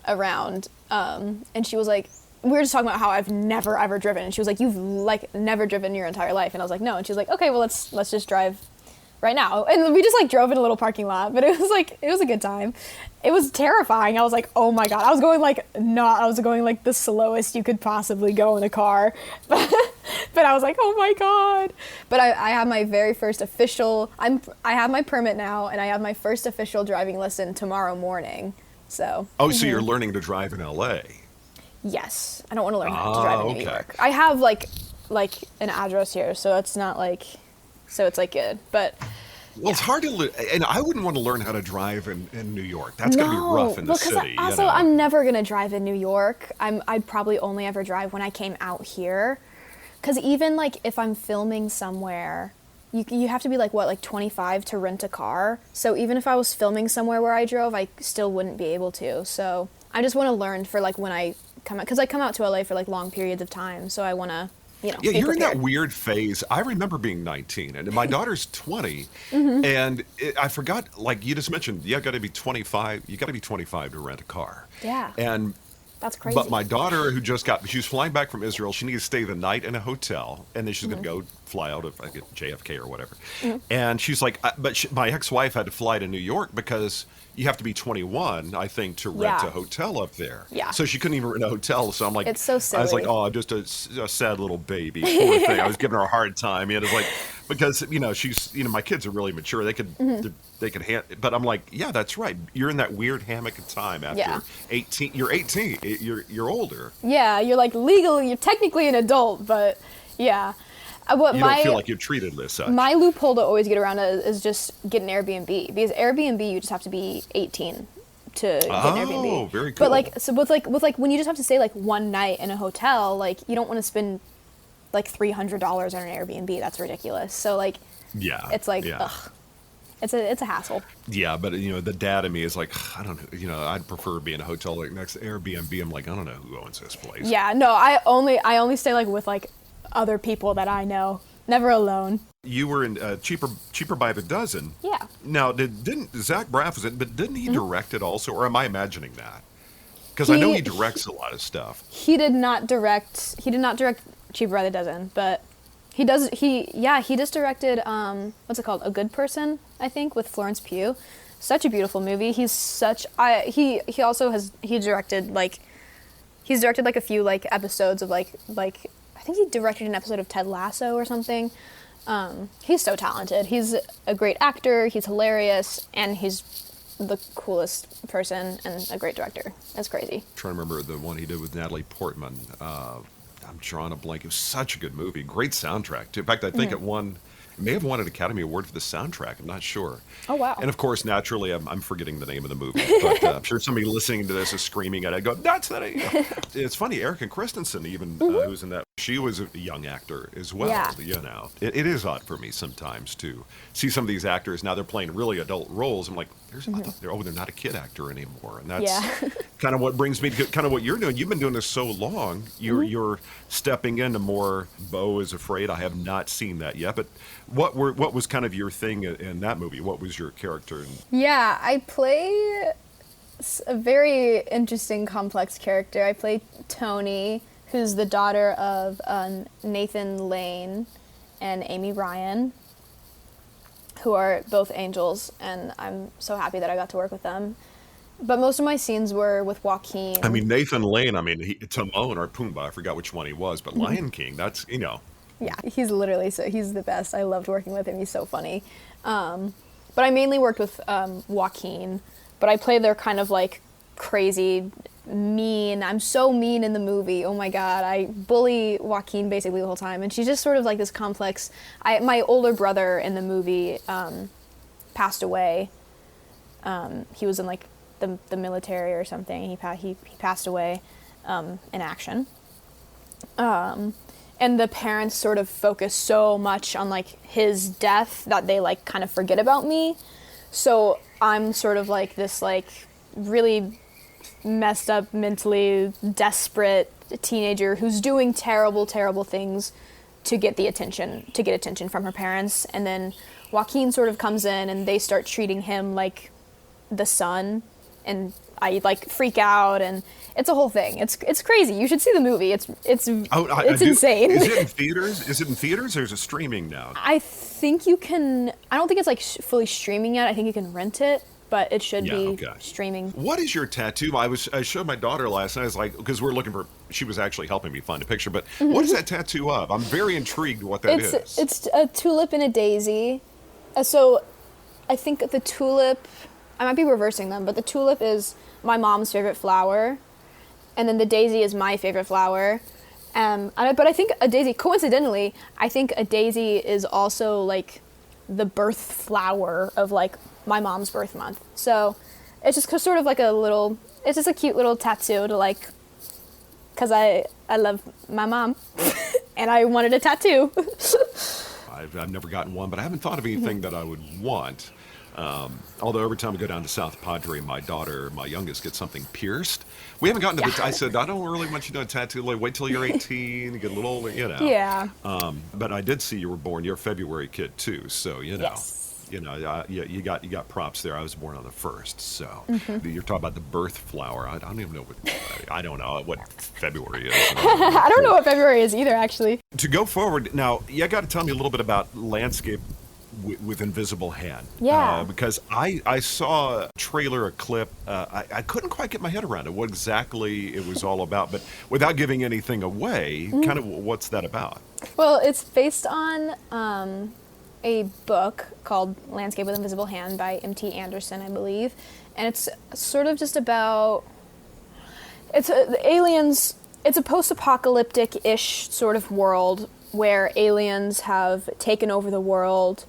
around, and she was like, we were just talking about how I've never ever driven, and she was like, you've like never driven your entire life, and I was like, no, and she was like, okay, well let's just drive right now, and we just like drove in a little parking lot, but it was a good time. It was terrifying. I was like, oh my god, I was going like the slowest you could possibly go in a car, but I was like, oh my god. But I have my very first official. I have my permit now, and I have my first official driving lesson tomorrow morning. So. Oh, so you're learning to drive in LA. Yes, I don't want to learn how to drive in New okay. York. I have like an address here, so it's not like, so it's like good, but. Well, it's hard to, and I wouldn't want to learn how to drive in New York. That's going to be rough in the because city. also you know? I'm never gonna drive in New York. I'd probably only ever drive when I came out here, because even like if I'm filming somewhere, you have to be like 25 to rent a car. So even if I was filming somewhere where I drove, I still wouldn't be able to. So I just want to learn for like when I come out, because I come out to LA for like long periods of time. So I want to. Yeah, be you're in that prepared. weird phase. I remember being 19, and my daughter's 20, Mm-hmm. and I forgot. Like you just mentioned, you got to be 25. You got to be 25 to rent a car. Yeah. And That's crazy. but my daughter, who she was flying back from Israel. She needed to stay the night in a hotel, and then she's going to go fly out of JFK or whatever. And she's like, my ex-wife had to fly to New York because you have to be 21, I think, to rent Yeah. a hotel up there. Yeah. So she couldn't even rent a hotel. So I'm like, It's so I was like, silly. oh, I'm just a sad little baby. Poor thing. I was giving her a hard time. It's like, because, she's, my kids are really mature. They could, they could but I'm like, yeah, that's right. You're in that weird hammock of time after Yeah. 18. You're 18. You're older. Yeah, you're like legally, you're technically an adult, but yeah. What You don't feel like you're treated as such. my loophole to always get around it is just get an Airbnb, because Airbnb you just have to be 18 to get an Airbnb. Oh, very cool. But like, so with like when you just have to stay like one night in a hotel, like you don't want to spend like $300 on an Airbnb. That's ridiculous. So like, Yeah. it's like, yeah. ugh, it's a hassle. Yeah, but the dad in me is like, I don't know, I'd prefer being in a hotel like next to Airbnb. I'm like, I don't know who owns this place. Yeah, no, I only stay like with like other people that I know, never alone. You were in Cheaper by the Dozen. Yeah. Now, didn't Zach Braff was it? But didn't he direct it also, or am I imagining that? Because I know he directs a lot of stuff. He did not direct Cheaper by the Dozen, but he just directed what's it called? A Good Person, I think, with Florence Pugh. Such a beautiful movie. He also has directed like a few like episodes of like I think he directed an episode of Ted Lasso or something. He's so talented. He's a great actor. He's hilarious, and he's the coolest person and a great director. It's crazy. I'm trying to remember the one he did with Natalie Portman. I'm drawing a blank. It was such a good movie. Great soundtrack too. In fact, I think it may have won an Academy Award for the soundtrack. I'm not sure. Oh, wow. And of course, naturally, I'm forgetting the name of the movie. But I'm sure somebody listening to this is screaming at it. I go, that's that. It's funny. Erica Christensen, even who's in that, she was a young actor as well. Yeah. It is odd for me sometimes to see some of these actors. Now they're playing really adult roles. I'm like, I thought they're not a kid actor anymore. And that's kind of what brings me to kind of what you're doing. You've been doing this so long. You're stepping into more Beau Is Afraid. I have not seen that yet. But what was kind of your thing in that movie? What was your character? Yeah, I play a very interesting, complex character. I play Tony, who's the daughter of Nathan Lane and Amy Ryan, who are both angels, and I'm so happy that I got to work with them. But most of my scenes were with Joaquin. I mean, Nathan Lane, Timon or Pumbaa, I forgot which one he was, but Lion King, that's, Yeah, he's the best. I loved working with him. He's so funny. But I mainly worked with Joaquin, but I play their kind of like crazy, mean. I'm so mean in the movie. Oh my God. I bully Joaquin basically the whole time. And she's just sort of like this complex. My older brother in the movie passed away. He was in like the military or something. He passed away in action. And the parents sort of focus so much on like his death that they like kind of forget about me. So I'm sort of like this like really messed up, mentally desperate teenager who's doing terrible, terrible things to get attention from her parents. And then Joaquin sort of comes in and they start treating him like the son, and I like freak out, and it's a whole thing. It's crazy. You should see the movie. It's insane. Is it in theaters? Is it in theaters or is it streaming now? I think you can. I don't think it's like fully streaming yet. I think you can rent it, but it should be streaming. What is your tattoo? I showed my daughter last night. I was like, because we're looking for. She was actually helping me find a picture. But what is that tattoo of? I'm very intrigued what that is. It's a tulip and a daisy. So I think the tulip. I might be reversing them, but the tulip is my mom's favorite flower, and then the daisy is my favorite flower. But I think a daisy, coincidentally, is also like the birth flower of like my mom's birth month. So it's just sort of like it's just a cute little tattoo to like, because I love my mom and I wanted a tattoo. I've never gotten one, but I haven't thought of anything that I would want. Although every time we go down to South Padre, my youngest, gets something pierced. We haven't gotten to the. I said, I don't really want you to do a tattoo. Like, wait till you're 18 and get a little older, Yeah. But I did see you were born. You're a February kid too, so Yes. You got props there. I was born on the 1st, so you're talking about the birth flower. I don't even know what February is. I don't know what February is either, actually. To go forward now, you got to tell me a little bit about landscape with Invisible Hand. Yeah. Because I saw a trailer, a clip. I couldn't quite get my head around it, what exactly it was all about. But without giving anything away, kind of what's that about? Well, it's based on a book called Landscape with Invisible Hand by M.T. Anderson, I believe. And it's sort of just about... It's a post-apocalyptic-ish sort of world where aliens have taken over the world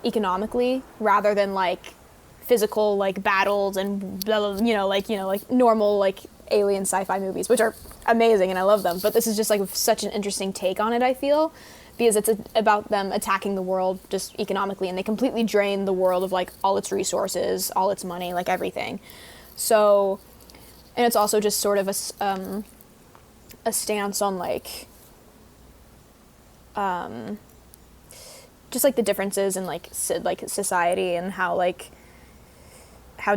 economically rather than like physical like battles and blah, blah, like normal like alien sci-fi movies, which are amazing and I love them. But this is just like such an interesting take on it, I feel, because it's about them attacking the world just economically, and they completely drain the world of like all its resources, all its money, like everything. So, and it's also just sort of a stance on like just like the differences in like society and how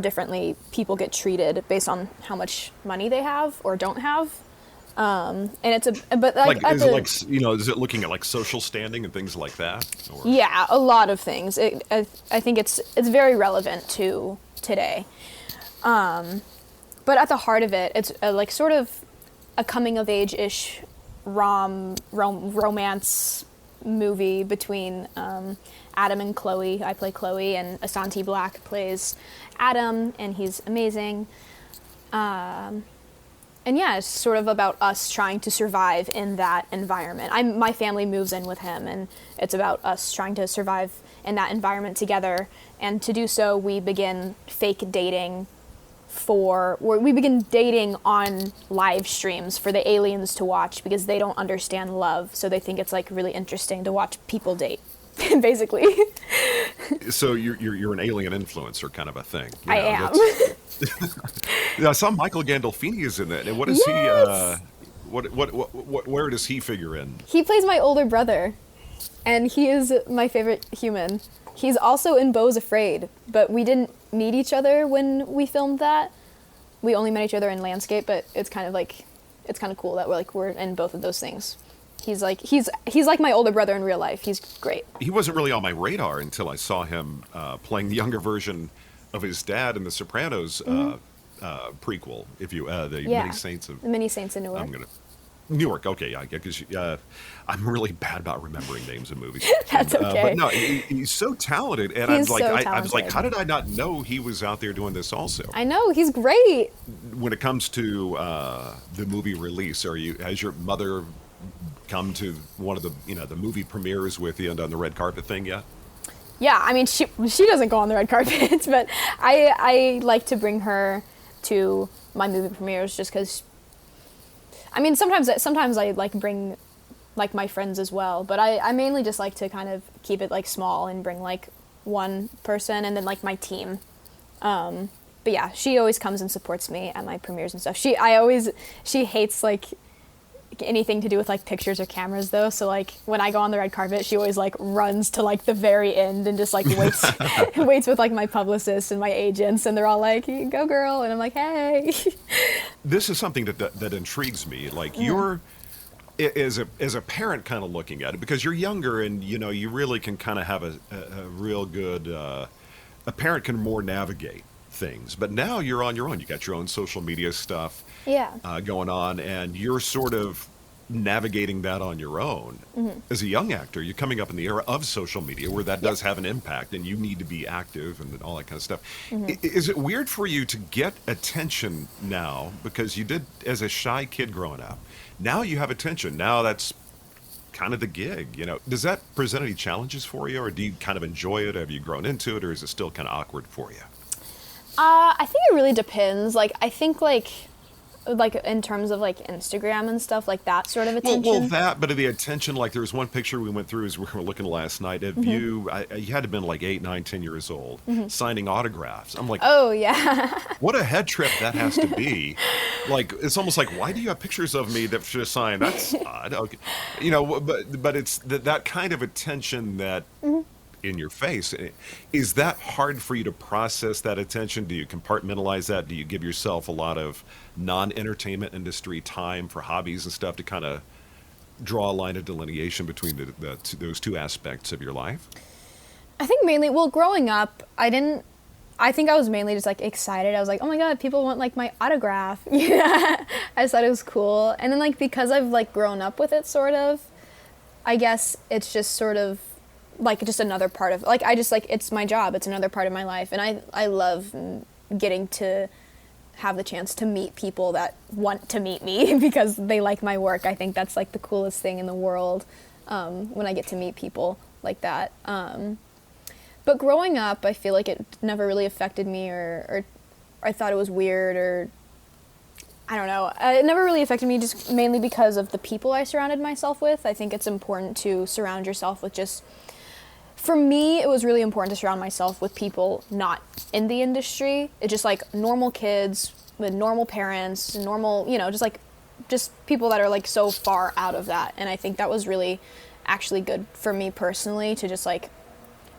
differently people get treated based on how much money they have or don't have. And it's but like is it like, is it looking at like social standing and things like that? Or? Yeah, a lot of things. I think it's very relevant to today. But at the heart of it, it's like sort of a coming of age ish romance movie between Adam and Chloe. I play Chloe, and Asante Black plays Adam, and he's amazing. And yeah, it's sort of about us trying to survive in that environment. My family moves in with him, and it's about us trying to survive in that environment together. And to do so, we begin fake dating we begin dating on live streams for the aliens to watch, because they don't understand love, so they think it's like really interesting to watch people date, basically. So you're an alien influencer kind of a thing. I am. Yeah, I saw Michael Gandolfini is in it. And what is Yes! where does he figure in? He plays my older brother, and he is my favorite human. He's also in Beau Is Afraid, but we didn't meet each other when we filmed that. We only met each other in landscape, but it's kind of cool that we're in both of those things. He's like my older brother in real life. He's great. He wasn't really on my radar until I saw him playing the younger version of his dad in the Sopranos prequel. Many Saints of Newark. New York, okay, yeah, because I'm really bad about remembering names of movies. That's okay. But no, he's so talented, and I was like, how did I not know he was out there doing this also? I know, he's great. When it comes to the movie release, has your mother come to one of the movie premieres with you and on the red carpet thing yet? Yeah, I mean, she doesn't go on the red carpet, but I like to bring her to my movie premieres just because. I mean, sometimes I like bring like my friends as well, but I mainly just like to kind of keep it like small and bring like one person and then like my team. But yeah, she always comes and supports me at my premieres and stuff. She hates like anything to do with like pictures or cameras though, so like when I go on the red carpet, she always like runs to like the very end and just like waits with like my publicist and my agents, and they're all like, "Go girl," and I'm like, "Hey." This is something that intrigues me. Like you're as a parent kind of looking at it, because you're younger and you really can kind of have a real good a parent can more navigate things, but now you're on your own. You got your own social media stuff going on, and you're sort of navigating that on your own. As a young actor, you're coming up in the era of social media where that does have an impact, and you need to be active and all that kind of stuff. Is it weird for you to get attention now, because you did as a shy kid growing up? Now you have attention. Now that's kind of the gig. Does that present any challenges for you, or do you kind of enjoy it? Have you grown into it, or is it still kind of awkward for you? I think it really depends. Like, I think like in terms of like Instagram and stuff, like that sort of attention. Well, that, but the attention, like there was one picture we went through as we were looking last night of you had to have been like 8, 9, 10 years old, signing autographs. I'm like, oh yeah. What a head trip that has to be. Like, it's almost like, why do you have pictures of me that should sign? That's odd. Okay. But it's that kind of attention that in your face. Is that hard for you to process, that attention? Do you compartmentalize that? Do you give yourself a lot of non-entertainment industry time for hobbies and stuff to kind of draw a line of delineation between those two aspects of your life? I think mainly, growing up, I think I was mainly just like excited. I was like, oh my God, people want like my autograph. Yeah. I just thought it was cool. And then like, because I've like grown up with it sort of, I guess it's just sort of like just another part of, like, I just like, it's my job. It's another part of my life. And I love getting to have the chance to meet people that want to meet me because they like my work. I think that's like the coolest thing in the world, when I get to meet people like that. But growing up, I feel like it never really affected me, or I thought it was weird, or I don't know. It never really affected me, just mainly because of the people I surrounded myself with. I think it's important to surround yourself with just, for me, it was really important to surround myself with people not in the industry. It's just like normal kids with normal parents, normal, just people that are like so far out of that. And I think that was really actually good for me personally to just like,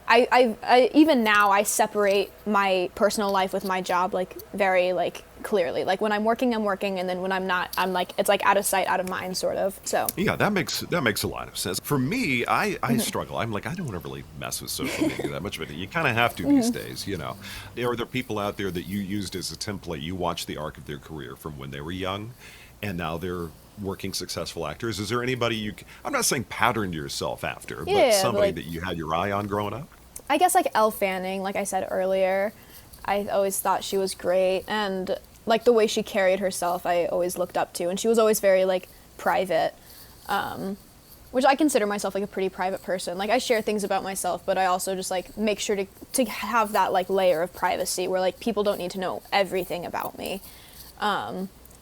I even now I separate my personal life with my job like very like clearly. Like when I'm working, and then when I'm not, I'm like, it's like out of sight, out of mind, sort of. So yeah, that makes a lot of sense. For me, I struggle. I'm like, I don't want to really mess with social media that much, but you kind of have to these days, you know. Are there people out there that you used as a template? You watched the arc of their career from when they were young, and now they're working successful actors. Is there anybody I'm not saying pattern yourself after, but somebody that you had your eye on growing up? I guess like Elle Fanning, like I said earlier, I always thought she was great, and like the way she carried herself, I always looked up to, and she was always very like private, which I consider myself like a pretty private person. Like I share things about myself, but I also just like make sure to have that like layer of privacy where like people don't need to know everything about me.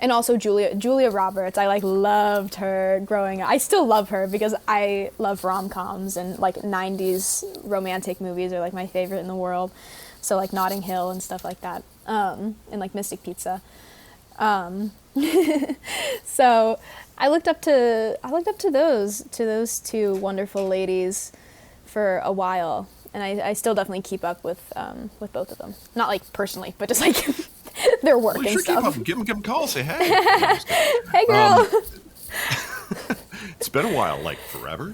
And also Julia Roberts, I like loved her growing up. I still love her because I love rom-coms, and like 90s romantic movies are like my favorite in the world. So like Notting Hill and stuff like that, and like Mystic Pizza. So I looked up to those two wonderful ladies for a while, and I still definitely keep up with both of them. Not like personally, but just like their work and stuff. Keep up. Give them a call. Say hey. Hey girl. It's been a while, like forever.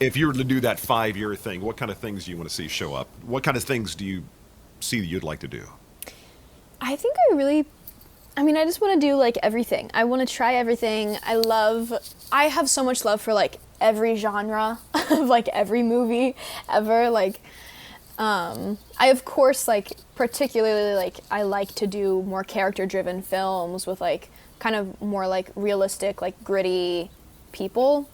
If you were to do that 5-year thing, what kind of things do you want to see show up? What kind of things do you see that you'd like to do? I think I just want to do like everything. I want to try everything. I have so much love for like every genre of like every movie ever. Like, I of course like particularly like I like to do more character-driven films with like kind of more like realistic, like gritty people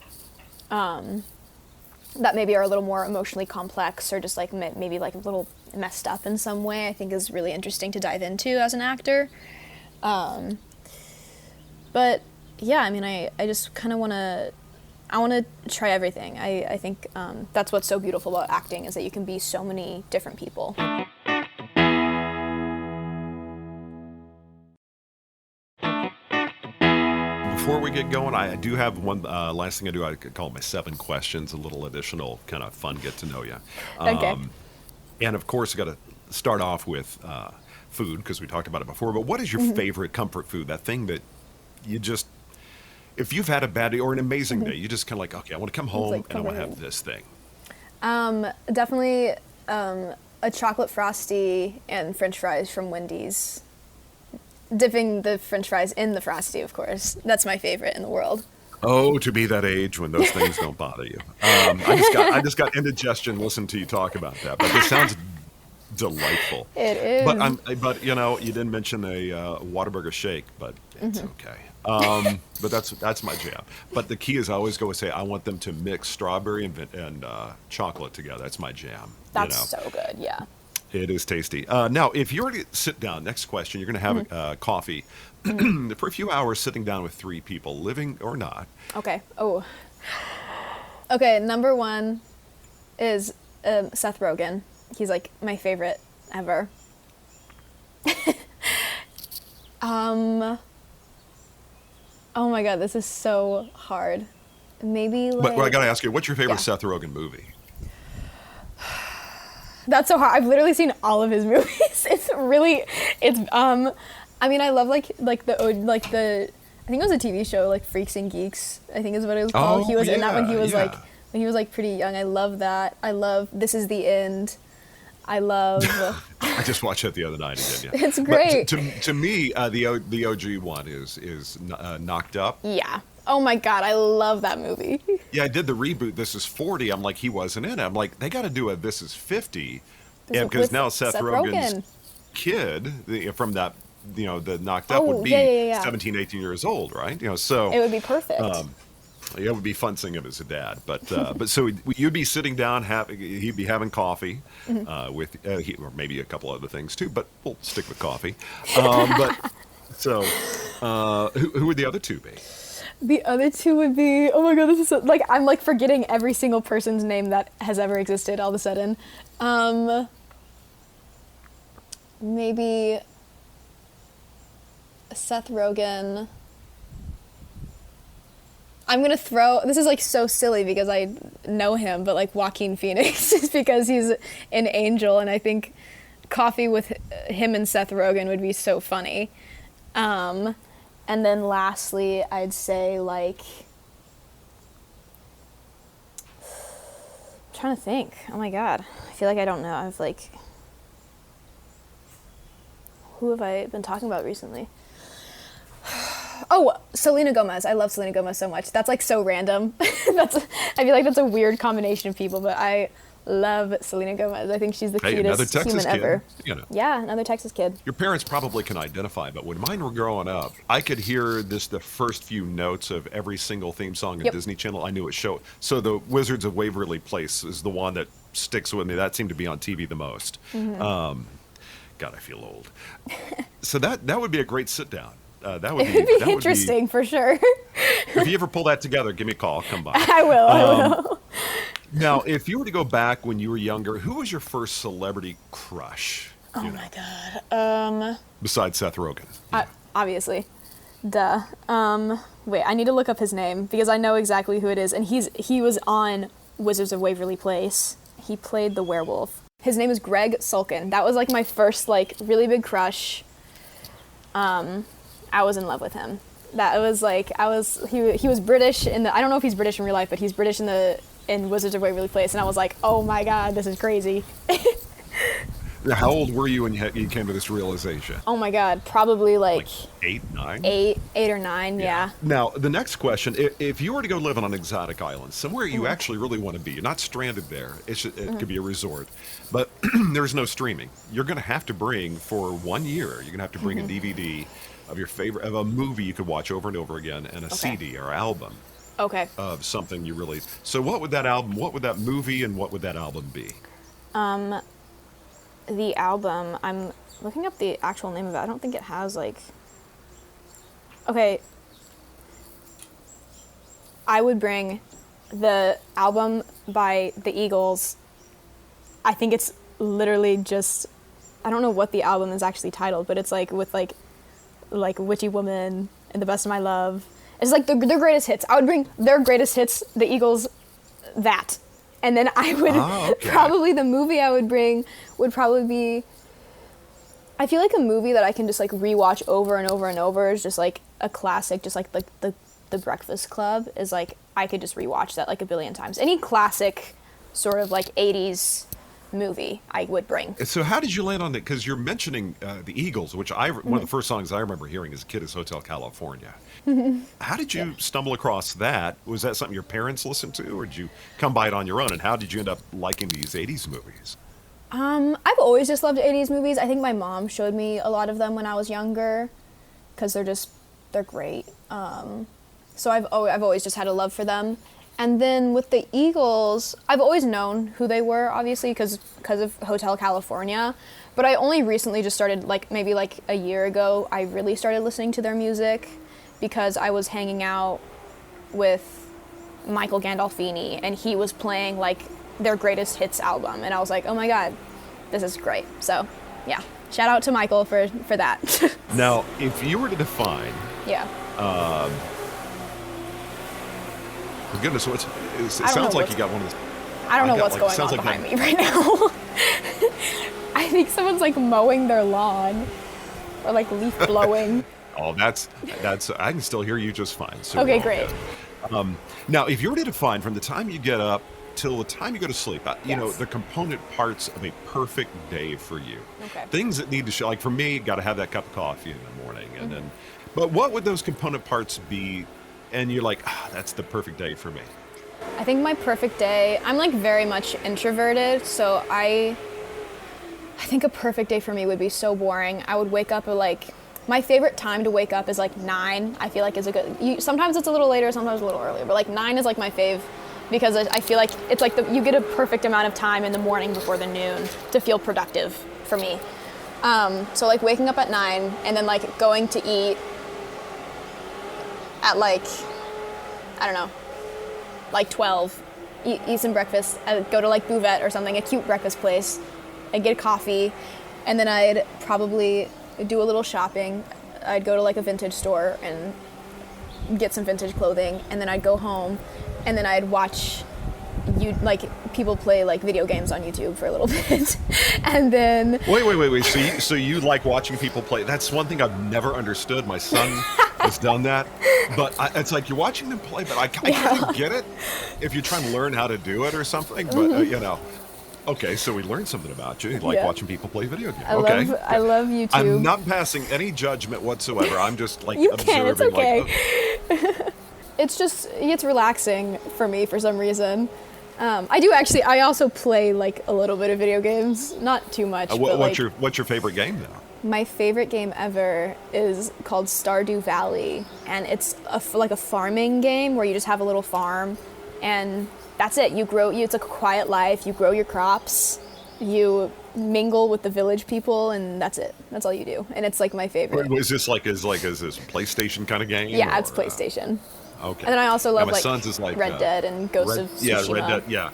that maybe are a little more emotionally complex or just like maybe like a little messed up in some way. I think is really interesting to dive into as an actor. But yeah, I mean, I just kind of want to try everything. I think that's what's so beautiful about acting is that you can be so many different people. Before we get going, I do have one last thing I do. I could call my 7 questions, a little additional kind of fun get to know you. Okay. And of course, got to start off with food because we talked about it before. But what is your favorite comfort food? That thing that you just, if you've had a bad day or an amazing day, you just kind of like, okay, I want to come home like and I want to have this thing. Definitely a chocolate Frosty and French fries from Wendy's. Dipping the French fries in the Frosty, of course. That's my favorite in the world. Oh, to be that age when those things don't bother you. I just got indigestion listening to you talk about that. But this sounds delightful. It is. But you know, you didn't mention a Whataburger shake, but it's okay. But that's my jam. But the key is I always go and say I want them to mix strawberry and chocolate together. That's my jam. That's so good. Yeah. It is tasty. Now, if you were to sit down, next question, you're going to have coffee for a few hours sitting down with 3 people, living or not. Okay. Oh. Okay, number 1 is Seth Rogen. He's like my favorite ever. Oh my God, this is so hard. Maybe like... But I got to ask you, what's your favorite Yeah. Seth Rogen movie? That's so hard. I've literally seen all of his movies. I mean, I love like the I think it was a TV show, like Freaks and Geeks, I think is what it was called. Oh, He was in that when he was yeah. when he was like pretty young. I love that. I love This Is the End. I love I just watched that the other night again. Yeah. It's great. But to me, the OG one is Knocked Up. Yeah. Oh my God, I love that movie. Yeah, I did the reboot. This is 40. I'm like, he wasn't in it. I'm like, they got to do a This Is 50. Yeah, because With now Seth Rogen's kid from that, the Knocked Up would be yeah. 17, 18 years old, right? So It would be perfect. Yeah, it would be fun seeing him as a dad. But so you'd be sitting down, he'd be having coffee with, or maybe a couple other things too, but we'll stick with coffee. Who would the other two be? The other two would be, oh my god, this is so, like, I'm like forgetting every single person's name that has ever existed all of a sudden. Maybe Seth Rogen. I'm gonna throw, this is like so silly because I know him, but like Joaquin Phoenix is because he's an angel, and I think coffee with him and Seth Rogen would be so funny. And then lastly, I'd say like, I'm trying to think. Oh my god, I feel like I don't know. I've like, who have I been talking about recently? Oh, Selena Gomez. I love Selena Gomez so much. That's like so random. I feel like that's a weird combination of people, but I love Selena Gomez. I think she's the cutest human ever. You know. Yeah, another Texas kid. Your parents probably can identify, but when mine were growing up, I could hear the first few notes of every single theme song in Disney Channel. I knew it showed. So the Wizards of Waverly Place is the one that sticks with me. That seemed to be on TV the most. God, I feel old. So that would be a great sit down. That would be interesting for sure. If you ever pull that together, give me a call. Come by. I will. Now, if you were to go back when you were younger, who was your first celebrity crush? Oh my god. Besides Seth Rogen. Obviously. Duh. Wait, I need to look up his name because I know exactly who it is, and he was on Wizards of Waverly Place. He played the werewolf. His name is Greg Sulkin. That was like my first like really big crush. I was in love with him. That was like he was British in the, I don't know if he's British in real life, but he's British in Wizards of Waverly Place, and I was like, oh my god, this is crazy. How old were you when you came to this realization? Oh my god, probably like 8, 9? 8 or 9, yeah. Now, the next question, if you were to go live on an exotic island, somewhere you actually really want to be, you're not stranded there, it could be a resort, but there's no streaming. You're going to have to bring, for 1 year, you're going to have to bring a DVD of your favorite, of a movie you could watch over and over again, and a CD or album. Okay. Of something you really. So what would that movie, and what would that album be? The album, I'm looking up the actual name of it. I don't think it has like. Okay. I would bring the album by the Eagles. I think it's literally just, I don't know what the album is actually titled, but it's like with like Witchy Woman and The Best of My Love. It's like their greatest hits. I would bring their greatest hits, the Eagles, that. And then I would probably, the movie I would bring would probably be, I feel like a movie that I can just like rewatch over and over and over is just like a classic, just like the Breakfast Club is like, I could just rewatch that like a billion times. Any classic sort of like 80s movie I would bring. So how did you land on that? Because you're mentioning the Eagles, which one of the first songs I remember hearing as a kid is Hotel California. How did you stumble across that? Was that something your parents listened to, or did you come by it on your own? And how did you end up liking these 80s movies? I've always just loved 80s movies. I think my mom showed me a lot of them when I was younger because they're great. So I've always just had a love for them. And then with the Eagles, I've always known who they were, obviously, because of Hotel California. But I only recently just started, like maybe like a year ago, I really started listening to their music because I was hanging out with Michael Gandolfini, and he was playing like their greatest hits album. And I was like, oh my God, this is great. So yeah, shout out to Michael for that. Now, if you were to define... Yeah. For goodness, it sounds like you got one of those. I don't know what's going on behind me right now. I think someone's like mowing their lawn or like leaf blowing. Oh, that's. I can still hear you just fine. So okay, great. Now, if you were to define from the time you get up till the time you go to sleep, you know, the component parts of a perfect day for you. Okay. Things that need to show, like for me, got to have that cup of coffee in the morning, and then. But what would those component parts be? And you're like, that's the perfect day for me. I think my perfect day, I'm like very much introverted, so I think a perfect day for me would be so boring. I would wake up at like, my favorite time to wake up is like 9. I feel like is a good, sometimes it's a little later, sometimes a little earlier, but like 9 is like my fave because I feel like it's like you get a perfect amount of time in the morning before the noon to feel productive for me. So like waking up at 9 and then like going to eat at like, I don't know, like 12, eat some breakfast. I'd go to like Buvette or something, a cute breakfast place. I'd get a coffee, and then I'd probably do a little shopping. I'd go to like a vintage store and get some vintage clothing, and then I'd go home, and then I'd watch people play like video games on YouTube for a little bit, and then Wait. So you like watching people play? That's one thing I've never understood. My son has done that, but it's like you're watching them play, but I kind of get it if you're trying to learn how to do it or something. But you know, okay, so we learned something about you. You like watching people play video games. I love YouTube. I'm not passing any judgment whatsoever. I'm just like you observing. can. It's okay. Like, It's relaxing for me for some reason. I also play like a little bit of video games, not too much. But what's your favorite game now? My favorite game ever is called Stardew Valley, and it's like a farming game where you just have a little farm, and that's it. It's a quiet life. You grow your crops, you mingle with the village people, and that's it. That's all you do, and it's like my favorite. Is this a PlayStation kind of game? Yeah, it's PlayStation. Okay. And then I also love my son's is like Red Dead and Ghost of Tsushima. Red Dead. Yeah,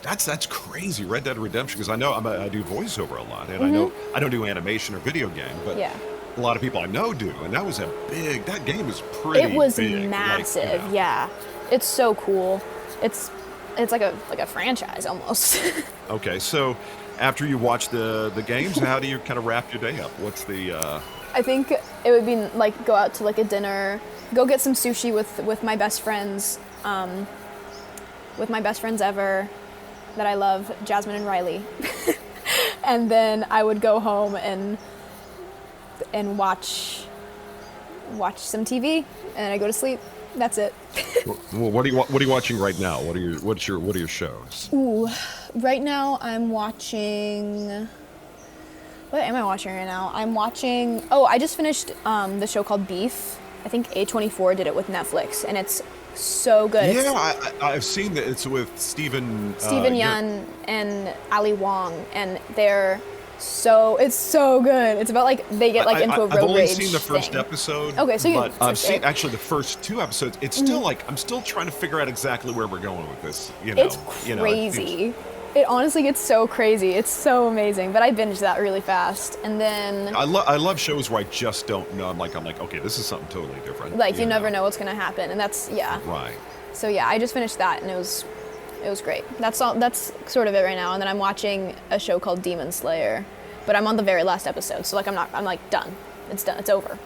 that's crazy. Red Dead Redemption, because I know I do voiceover a lot, and I know I don't do animation or video game, but a lot of people I know do, and that was that game was pretty. It was big, massive. Like, you know. Yeah, it's so cool. It's like a franchise almost. Okay, so after you watch the games, how do you kind of wrap your day up? What's the? I think it would be like go out to like a dinner. Go get some sushi with my best friends, ever that I love, Jasmine and Riley. And then I would go home and watch some TV, and I go to sleep. That's it. Well, what are you watching right now? What are your shows? Ooh, right now I'm watching. What am I watching right now? I just finished the show called Beef. I think A24 did it with Netflix, and it's so good. Yeah, I've seen that. It's with Stephen Yeun and Ali Wong, and it's so good. It's about like they get like into a road rage. I've only seen the first episode. Okay, so I've seen actually the first 2 episodes. It's still like I'm still trying to figure out exactly where we're going with this. It's crazy. It honestly gets so crazy. It's so amazing. But I binged that really fast, and then I love shows where I just don't know. I'm like, okay, this is something totally different. Like you never know what's gonna happen, and that's right. So I just finished that, and it was great. That's all. That's sort of it right now. And then I'm watching a show called Demon Slayer, but I'm on the very last episode, so like I'm like done. It's done. It's over.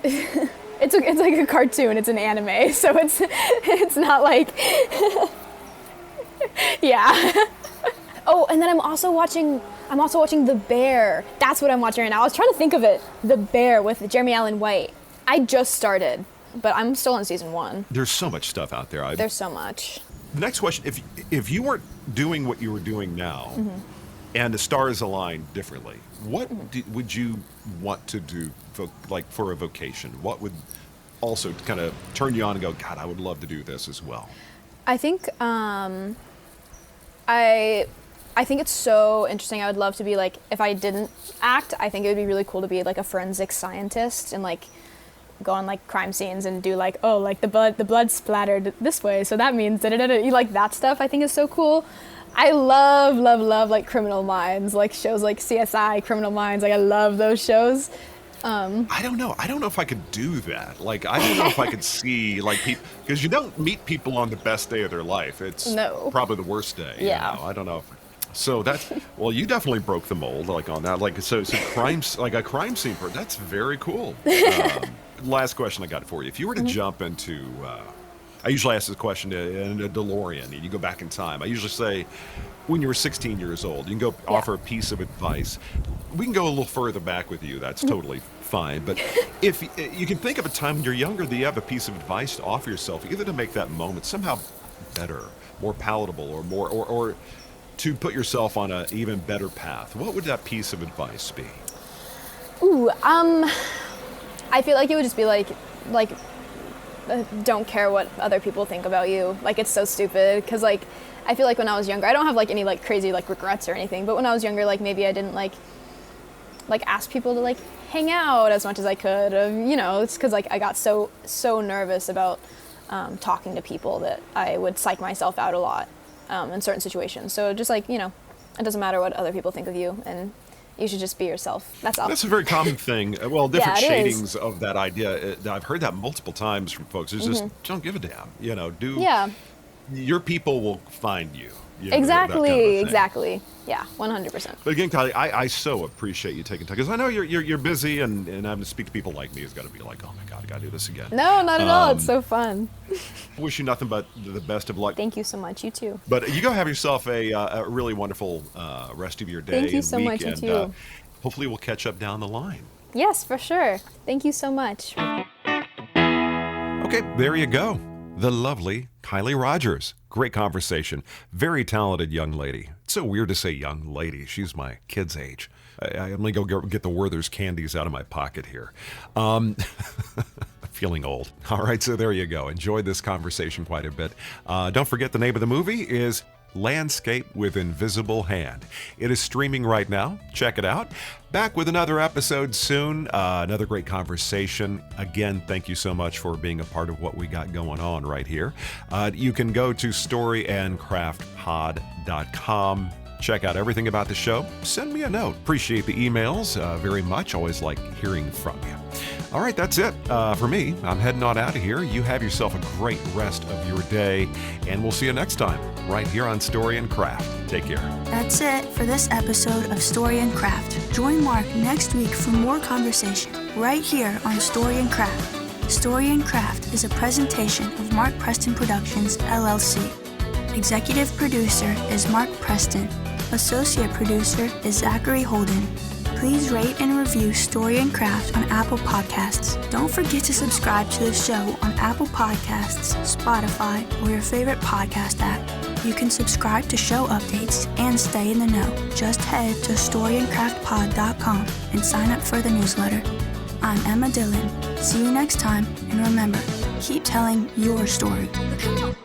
It's like a cartoon. It's an anime, so it's not like yeah. Oh, and then I'm also watching The Bear. That's what I'm watching right now. I was trying to think of it. The Bear with Jeremy Allen White. I just started, but I'm still on season 1. There's so much stuff out there. There's so much. Next question: If you weren't doing what you were doing now, and the stars aligned differently, what would you want to do for a vocation? What would also kind of turn you on and go, God, I would love to do this as well? I think I think it's so interesting. I would love to be like, if I didn't act, I think it would be really cool to be like a forensic scientist and like go on like crime scenes and do like, oh, like the blood splattered this way, so that means da-da-da-da. You like that stuff, I think is so cool. I love like Criminal Minds, like shows like CSI, Criminal Minds. Like I love those shows. I don't know if I could do that. Like, I don't know if I could see like people, because you don't meet people on the best day of their life. It's probably the worst day. Yeah. I don't know. So that's, well, you definitely broke the mold like on that. Like, so crimes, like a crime scene, that's very cool. Last question I got for you. If you were to jump into, I usually ask this question in a DeLorean, and you go back in time. I usually say, when you were 16 years old, you can go offer a piece of advice. We can go a little further back with you. That's totally fine. But if you can think of a time when you're younger that you have a piece of advice to offer yourself, either to make that moment somehow better, more palatable, or more, or to put yourself on an even better path, what would that piece of advice be? Ooh, I feel like it would just be like don't care what other people think about you. Like, it's so stupid, because like I feel like when I was younger, I don't have like any like crazy like regrets or anything, but when I was younger, like maybe I didn't like like ask people to like hang out as much as I could. It's because like I got so nervous about talking to people that I would psych myself out a lot in certain situations. So just like, it doesn't matter what other people think of you, and you should just be yourself. That's all. That's a very common thing. Well, different Yeah, it is. shadings of that idea. I've heard that multiple times from folks. It's just don't give a damn. Yeah. Your people will find you. Exactly. Yeah, 100%. But again, Kylie, I so appreciate you taking time, because I know you're busy, and having to speak to people like me has got to be like, oh my God, I got to do this again. No, not at all. It's so fun. Wish you nothing but the best of luck. Thank you so much. You too. But you go have yourself a really wonderful rest of your day. Thank you and so week, much. You and, too. Hopefully we'll catch up down the line. Yes, for sure. Thank you so much. Okay, there you go. The lovely Kylie Rogers. Great conversation. Very talented young lady. It's so weird to say young lady. She's my kid's age. I only go get the Werther's candies out of my pocket here. Feeling old. All right, so there you go. Enjoyed this conversation quite a bit. Don't forget, the name of the movie is Landscape with Invisible Hand. It is streaming right now. Check it out. Back with another episode soon. Another great conversation. Again, thank you so much for being a part of what we got going on right here. You can go to storyandcraftpod.com. Check out everything about the show. Send me a note. Appreciate the emails very much. Always like hearing from you. All right, that's it for me. I'm heading on out of here. You have yourself a great rest of your day, and we'll see you next time right here on Story and Craft. Take care. That's it for this episode of Story and Craft. Join Mark next week for more conversation right here on Story and Craft. Story and Craft is a presentation of Mark Preston Productions, LLC. Executive producer is Mark Preston. Associate producer is Zachary Holden. Please rate and review Story and Craft on Apple Podcasts. Don't forget to subscribe to the show on Apple Podcasts, Spotify, or your favorite podcast app. You can subscribe to show updates and stay in the know. Just head to storyandcraftpod.com and sign up for the newsletter. I'm Emma Dillon. See you next time, and remember, keep telling your story. Come on.